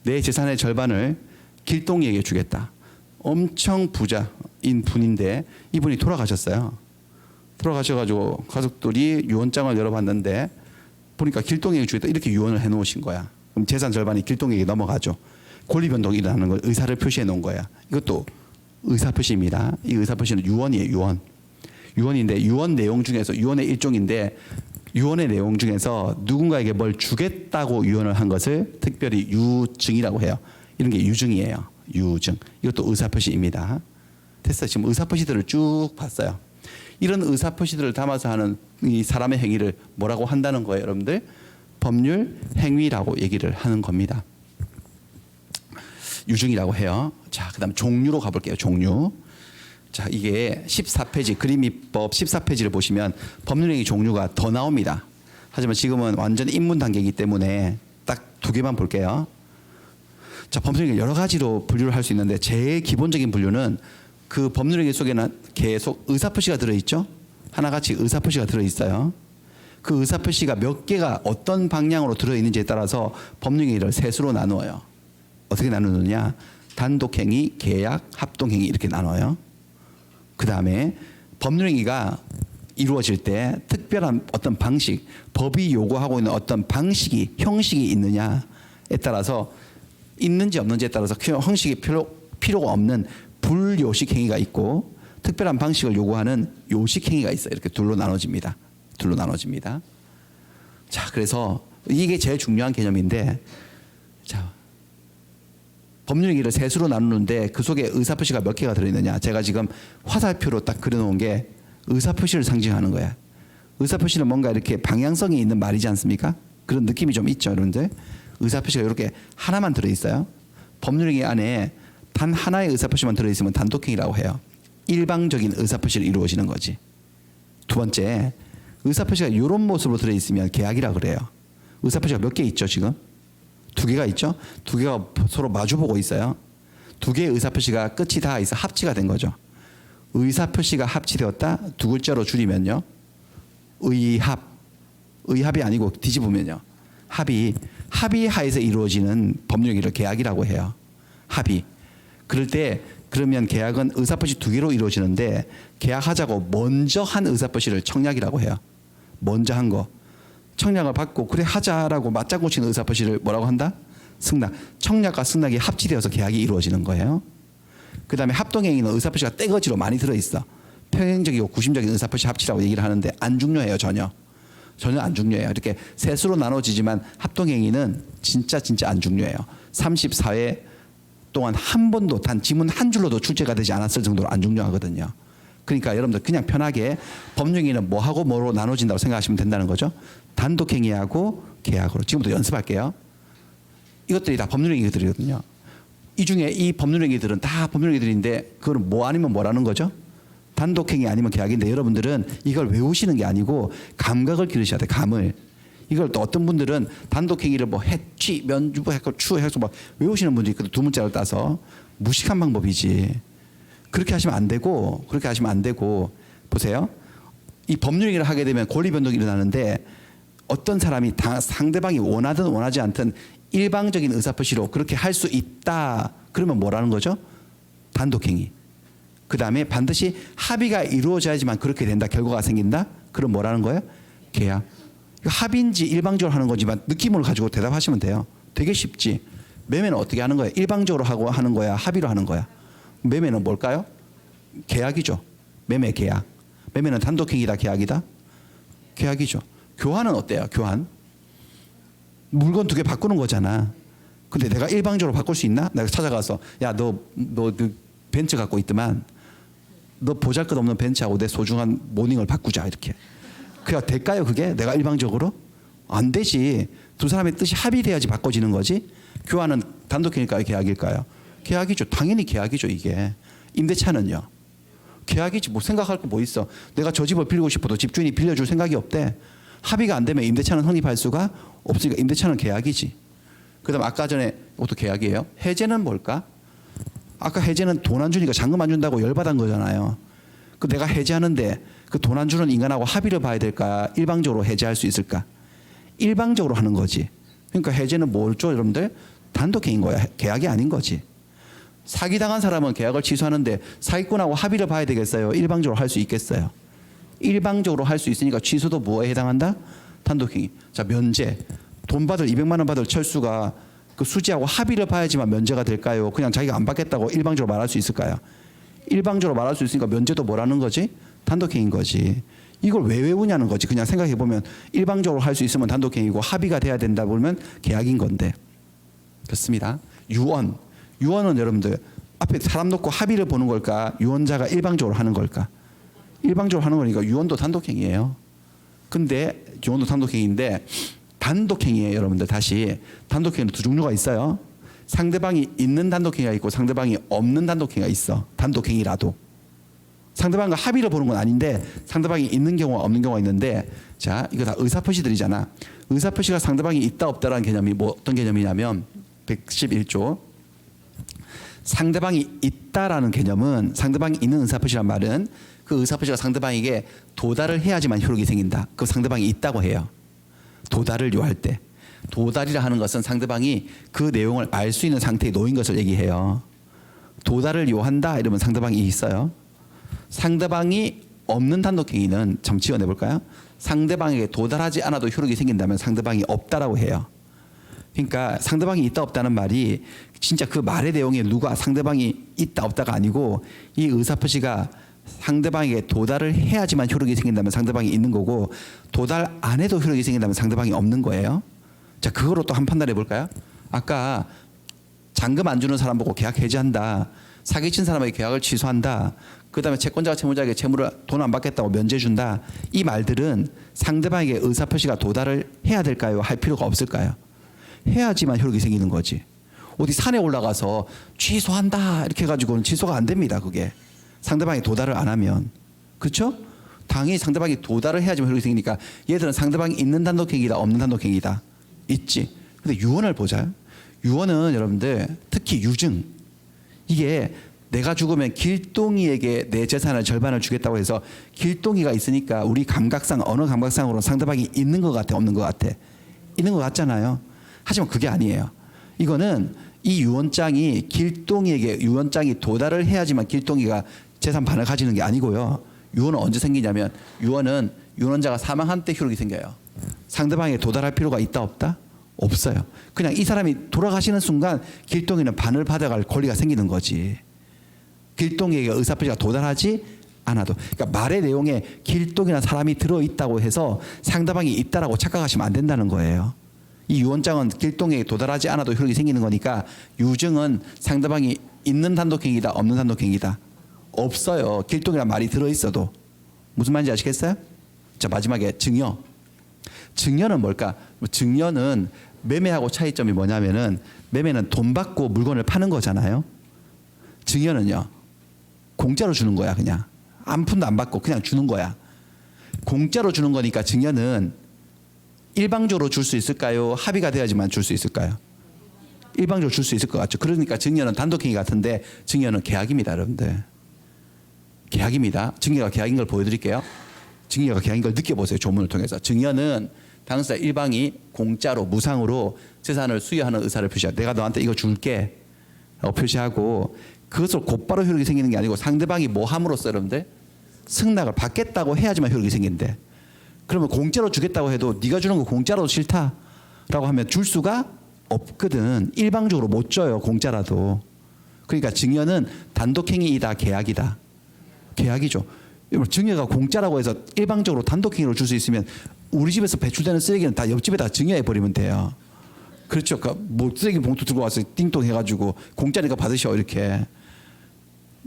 내 재산의 절반을 길동이에게 주겠다. 엄청 부자인 분인데 이분이 돌아가셨어요. 돌아가셔가지고 가족들이 유언장을 열어봤는데 보니까 길동이에게 주겠다 이렇게 유언을 해놓으신 거야. 그럼 재산 절반이 길동이에게 넘어가죠. 권리변동이 일어나는 걸 의사를 표시해 놓은 거야. 이것도 의사표시입니다. 이 의사표시는 유언이에요. 유언인데 유언 내용 중에서 유언의 일종인데 유언의 내용 중에서 누군가에게 뭘 주겠다고 유언을 한 것을 특별히 유증이라고 해요. 이런 게 유증이에요. 유증. 이것도 의사표시입니다. 됐어요. 지금 의사표시들을 쭉 봤어요. 이런 의사표시들을 담아서 하는 이 사람의 행위를 뭐라고 한다는 거예요, 여러분들? 법률 행위라고 얘기를 하는 겁니다. 유증이라고 해요. 자, 그다음 종류로 가볼게요. 종류. 자, 이게 14페이지 그림입법 14페이지를 보시면 법률행위 종류가 더 나옵니다. 하지만 지금은 완전 입문 단계이기 때문에 딱 두 개만 볼게요. 자, 법률행위 여러 가지로 분류를 할 수 있는데 제일 기본적인 분류는 그 법률행위 속에는 계속 의사표시가 들어있죠. 하나같이 의사표시가 들어있어요. 그 의사표시가 몇 개가 어떤 방향으로 들어있는지에 따라서 법률행위를 셋으로 나누어요. 어떻게 나누느냐? 단독행위, 계약, 합동행위 이렇게 나눠요. 그 다음에 법률행위가 이루어질 때 특별한 어떤 방식, 법이 요구하고 있는 어떤 방식이, 형식이 있느냐에 따라서 있는지 없는지에 따라서 형식이 필요가 없는 불요식 행위가 있고 특별한 방식을 요구하는 요식 행위가 있어요. 이렇게 둘로 나눠집니다. 둘로 나눠집니다. 자, 그래서 이게 제일 중요한 개념인데, 자, 법률행위를 셋으로 나누는데 그 속에 의사표시가 몇 개가 들어있느냐. 제가 지금 화살표로 딱 그려놓은 게 의사표시를 상징하는 거야. 의사표시는 뭔가 이렇게 방향성이 있는 말이지 않습니까? 그런 느낌이 좀 있죠, 여러분들. 의사표시가 이렇게 하나만 들어있어요. 법률행위 안에 단 하나의 의사표시만 들어있으면 단독행위라고 해요. 일방적인 의사표시를 이루어지는 거지. 두 번째, 의사표시가 이런 모습으로 들어있으면 계약이라고 그래요. 의사표시가 몇 개 있죠, 지금? 두 개가 있죠. 두 개가 서로 마주보고 있어요. 두 개의 의사표시가 끝이 다 있어 합치가 된 거죠. 의사표시가 합치되었다. 두 글자로 줄이면요, 의합. 의합이 아니고 뒤집으면요, 합의. 합의하에서 이루어지는 법률행위를 계약이라고 해요. 합의. 그럴 때 그러면 계약은 의사표시 두 개로 이루어지는데, 계약하자고 먼저 한 의사표시를 청약이라고 해요. 먼저 한 거. 청약을 받고 그래 하자라고 맞장구 치는 의사표시를 뭐라고 한다? 승낙. 청약과 승낙이 합치되어서 계약이 이루어지는 거예요. 그 다음에 합동행위는 의사표시가 떼거지로 많이 들어있어. 평행적이고 구심적인 의사표시 합치라고 얘기를 하는데 안 중요해요. 전혀 안 중요해요. 이렇게 셋으로 나눠지지만 합동행위는 진짜 안 중요해요. 34회 동안 한 번도 단 지문 한 줄로도 출제가 되지 않았을 정도로 안 중요하거든요. 그러니까 여러분들 그냥 편하게 법률행위는 뭐하고 뭐로 나눠진다고 생각하시면 된다는 거죠. 단독행위하고 계약으로. 지금부터 연습할게요. 이것들이 다 법률행위들이거든요. 이 중에 이 법률행위들은 다 법률행위들인데 그거는 뭐 아니면 뭐라는 거죠? 단독행위 아니면 계약인데, 여러분들은 이걸 외우시는 게 아니고 감각을 기르셔야 돼. 감을. 이걸 또 어떤 분들은 단독행위를 뭐 해취, 면주부 해서 추 해서 막 외우시는 분들이 있거든. 두 문자를 따서. 무식한 방법이지. 그렇게 하시면 안 되고, 보세요. 이 법률행위를 하게 되면 권리 변동이 일어나는데, 어떤 사람이 상대방이 원하든 원하지 않든 일방적인 의사표시로 그렇게 할 수 있다. 그러면 뭐라는 거죠? 단독행위. 그 다음에 반드시 합의가 이루어져야지만 그렇게 된다. 결과가 생긴다. 그럼 뭐라는 거예요? 계약. 합의인지 일방적으로 하는 거지만 느낌을 가지고 대답하시면 돼요. 되게 쉽지. 매매는 어떻게 하는 거예요? 일방적으로 하고 하는 거야? 합의로 하는 거야? 매매는 뭘까요? 계약이죠. 매매 계약. 매매는 단독행위다, 계약이다? 계약이죠. 교환은 어때요? 교환. 물건 두 개 바꾸는 거잖아. 근데 내가 일방적으로 바꿀 수 있나? 내가 찾아가서 야, 너 그 벤츠 갖고 있더만, 너 보잘것없는 벤츠하고 내 소중한 모닝을 바꾸자, 이렇게. 그게 될까요? 그게 내가 일방적으로? 안 되지. 두 사람의 뜻이 합의돼야지 바꿔지는 거지. 교환은 단독행위일까요? 계약일까요? 계약이죠. 당연히 계약이죠. 이게. 임대차는요, 계약이지. 뭐 생각할 거 뭐 있어. 내가 저 집을 빌리고 싶어도 집주인이 빌려줄 생각이 없대. 합의가 안 되면 임대차는 성립할 수가 없으니까 임대차는 계약이지. 그다음 아까 전에 이것도 계약이에요. 해제는 뭘까? 아까 해제는 돈 안 주니까 잔금 안 준다고 열받은 거잖아요. 그 내가 해제하는데 그 돈 안 주는 인간하고 합의를 봐야 될까? 일방적으로 해제할 수 있을까? 일방적으로 하는 거지. 그러니까 해제는 뭘죠, 여러분들? 단독행위인 거야. 계약이 아닌 거지. 사기당한 사람은 계약을 취소하는데 사기꾼하고 합의를 봐야 되겠어요? 일방적으로 할 수 있겠어요? 일방적으로 할 수 있으니까 취소도 뭐에 해당한다? 단독행위. 자, 면제. 돈 받을 200만 원 받을 철수가 그 수지하고 합의를 봐야지만 면제가 될까요? 그냥 자기가 안 받겠다고 일방적으로 말할 수 있을까요? 일방적으로 말할 수 있으니까 면제도 뭐라는 거지? 단독행위인 거지. 이걸 왜 외우냐는 거지. 그냥 생각해 보면 일방적으로 할 수 있으면 단독행위고 합의가 돼야 된다 보면 계약인 건데. 그렇습니다. 유언. 유언은 여러분들 앞에 사람 놓고 합의를 보는 걸까? 유언자가 일방적으로 하는 걸까? 일방적으로 하는 거니까 유언도 단독행위예요. 근데 유언도 단독행위인데, 단독행위예요. 여러분들 다시. 단독행위는 두 종류가 있어요. 상대방이 있는 단독행위가 있고 상대방이 없는 단독행위가 있어. 단독행위라도. 상대방과 합의를 보는 건 아닌데 상대방이 있는 경우와 없는 경우가 있는데, 자, 이거 다 의사표시들이잖아. 의사표시가 상대방이 있다 없다라는 개념이 뭐 어떤 개념이냐면 111조. 상대방이 있다라는 개념은, 상대방이 있는 의사표시란 말은 그 의사표시가 상대방에게 도달을 해야지만 효력이 생긴다. 그 상대방이 있다고 해요. 도달을 요할 때. 도달이라 하는 것은 상대방이 그 내용을 알 수 있는 상태에 놓인 것을 얘기해요. 도달을 요한다 이러면 상대방이 있어요. 상대방이 없는 단독행위는 좀 지어내볼까요? 상대방에게 도달하지 않아도 효력이 생긴다면 상대방이 없다라고 해요. 그러니까 상대방이 있다 없다는 말이 진짜 그 말의 내용에 누가 상대방이 있다 없다가 아니고, 이 의사표시가 상대방에게 도달을 해야지만 효력이 생긴다면 상대방이 있는 거고 도달 안 해도 효력이 생긴다면 상대방이 없는 거예요. 자, 그거로 또 한 판단해 볼까요? 아까 잔금 안 주는 사람 보고 계약 해지한다. 사기친 사람에게 계약을 취소한다. 그다음에 채권자가 채무자에게 채무를 돈 안 받겠다고 면제 준다. 이 말들은 상대방에게 의사표시가 도달을 해야 될까요? 할 필요가 없을까요? 해야지만 효력이 생기는 거지. 어디 산에 올라가서 취소한다 이렇게 해가지고는 취소가 안 됩니다. 그게 상대방이 도달을 안 하면. 그렇죠? 당연히 상대방이 도달을 해야지만 효력이 생기니까 얘들은 상대방이 있는 단독행위다 없는 단독행위다. 있지. 근데 유언을 보자. 유언은 여러분들 특히 유증. 이게 내가 죽으면 길동이에게 내 재산의 절반을 주겠다고 해서 길동이가 있으니까 우리 감각상 어느 감각상으로 상대방이 있는 것 같아 없는 것 같아? 있는 것 같잖아요. 하지만 그게 아니에요. 이거는 이 유언장이 길동이에게 유언장이 도달을 해야지만 길동이가 재산 반을 가지는 게 아니고요. 유언은 언제 생기냐면 유언은 유언자가 사망한 때 효력이 생겨요. 상대방에게 도달할 필요가 있다 없다? 없어요. 그냥 이 사람이 돌아가시는 순간 길동이는 반을 받아갈 권리가 생기는 거지. 길동이에게 의사표시가 도달하지 않아도. 그러니까 말의 내용에 길동이나 사람이 들어있다고 해서 상대방이 있다라고 착각하시면 안 된다는 거예요. 이 유언장은 길동에게 도달하지 않아도 효력이 생기는 거니까 유증은 상대방이 있는 단독행위다 없는 단독행위다? 없어요. 길동이란 말이 들어있어도. 무슨 말인지 아시겠어요? 자, 마지막에 증여. 증여는 뭘까? 증여는 매매하고 차이점이 뭐냐면은 매매는 돈 받고 물건을 파는 거잖아요. 증여는요 공짜로 주는 거야. 그냥 한 푼도 안 받고 그냥 주는 거야. 공짜로 주는 거니까 증여는 일방적으로 줄 수 있을까요? 합의가 돼야지만 줄 수 있을까요? 일방적으로 줄 수 있을 것 같죠. 그러니까 증여는 단독행위 같은데 증여는 계약입니다. 여러분들 계약입니다. 증여가 계약인 걸 보여드릴게요. 증여가 계약인 걸 느껴보세요. 조문을 통해서. 증여는 당사자 일방이 공짜로 무상으로 재산을 수여하는 의사를 표시하고 내가 너한테 이거 줄게 라고 표시하고 그것으로 곧바로 효력이 생기는 게 아니고 상대방이 뭐 함으로써 여러분들 승낙을 받겠다고 해야지만 효력이 생긴대. 그러면 공짜로 주겠다고 해도 네가 주는 거 공짜로 싫다라고 하면 줄 수가 없거든. 일방적으로 못 줘요. 공짜라도. 그러니까 증여는 단독행위이다 계약이다. 계약이죠. 증여가 공짜라고 해서 일방적으로 단독행위로 줄 수 있으면 우리 집에서 배출되는 쓰레기는 다 옆집에다 증여해 버리면 돼요. 그렇죠. 그러니까 뭐 쓰레기 봉투 들고 와서 띵동 해가지고 공짜니까 받으셔 이렇게.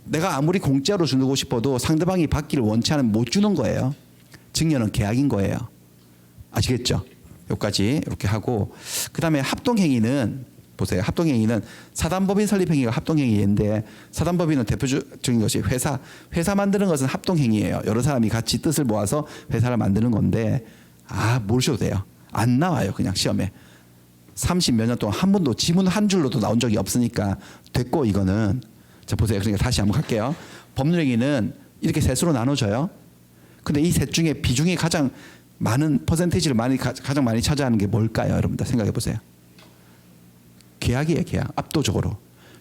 내가 아무리 공짜로 주고 싶어도 상대방이 받기를 원치 않으면 못 주는 거예요. 증여는 계약인 거예요. 아시겠죠? 여기까지 이렇게 하고 그다음에 합동행위는 보세요. 합동행위는 사단법인 설립행위가 합동행위인데 사단법인은 대표적인 것이 회사 만드는 것은 합동행위예요. 여러 사람이 같이 뜻을 모아서 회사를 만드는 건데 모르셔도 돼요. 안 나와요. 그냥 시험에. 30몇 년 동안 한 번도 지문 한 줄로도 나온 적이 없으니까 됐고 이거는. 자 보세요. 그러니까 다시 한번 갈게요. 법률행위는 이렇게 셋으로 나눠져요. 근데 이 셋 중에 비중이 가장 많은 퍼센테이지를 가장 많이 차지하는 게 뭘까요? 여러분들 생각해 보세요. 계약이에요. 계약. 압도적으로.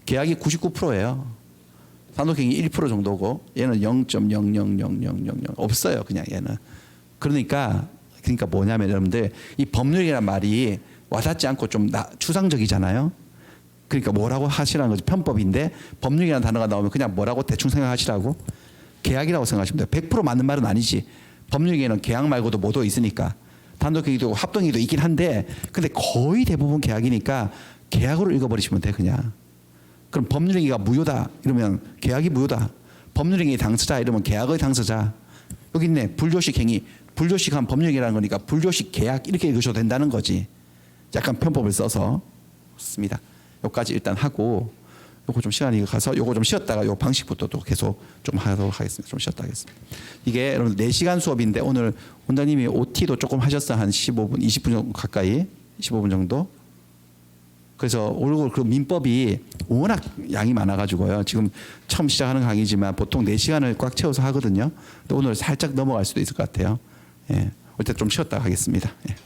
계약이 99%예요. 단독행위 1% 정도고 얘는 0.0000000 없어요. 그냥 얘는. 그러니까 뭐냐면 여러분들 이 법률이란 말이 와닿지 않고 좀 추상적이잖아요. 그러니까 뭐라고 하시라는 거지. 편법인데 법률이라는 단어가 나오면 그냥 뭐라고 대충 생각하시라고. 계약이라고 생각하시면 돼요. 100% 맞는 말은 아니지. 법률에는 계약 말고도 모두 있으니까. 단독행위도 합동행위도 있긴 한데 근데 거의 대부분 계약이니까 계약으로 읽어버리시면 돼 그냥. 그럼 법률행위가 무효다 이러면 계약이 무효다. 법률행위 당사자 이러면 계약의 당사자. 여기 있네. 불조식 행위. 불조식한 법률행위라는 거니까 불조식 계약 이렇게 읽으셔도 된다는 거지. 약간 편법을 써서 습니다. 여기까지 일단 하고 요거 좀 시간이 가서 요거 좀 쉬었다가 요 방식부터 또 계속 좀 하도록 하겠습니다. 좀 쉬었다 하겠습니다. 이게 여러분 4시간 수업인데 오늘 원장님이 OT도 조금 하셨어요. 한 15분, 20분 정도 가까이 15분 정도. 그래서 오늘 그 민법이 워낙 양이 많아가지고요. 지금 처음 시작하는 강의지만 보통 4시간을 꽉 채워서 하거든요. 근데 오늘 살짝 넘어갈 수도 있을 것 같아요. 예. 올 때 좀 쉬었다 하겠습니다. 예.